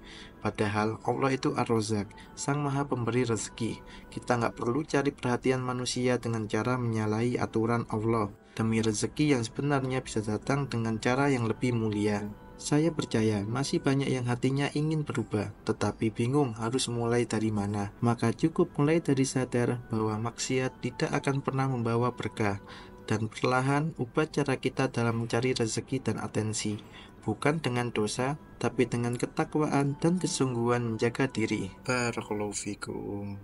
Padahal Allah itu Ar-Razzaq, Sang Maha Pemberi rezeki. Kita nggak perlu cari perhatian manusia dengan cara menyalahi aturan Allah, demi rezeki yang sebenarnya bisa datang dengan cara yang lebih mulia. Saya percaya masih banyak yang hatinya ingin berubah, tetapi bingung harus mulai dari mana. Maka cukup mulai dari sadar bahwa maksiat tidak akan pernah membawa berkah, dan perlahan ubah cara kita dalam mencari rezeki dan atensi. Bukan dengan dosa, tapi dengan ketakwaan dan kesungguhan menjaga diri. Barakallahu fikum.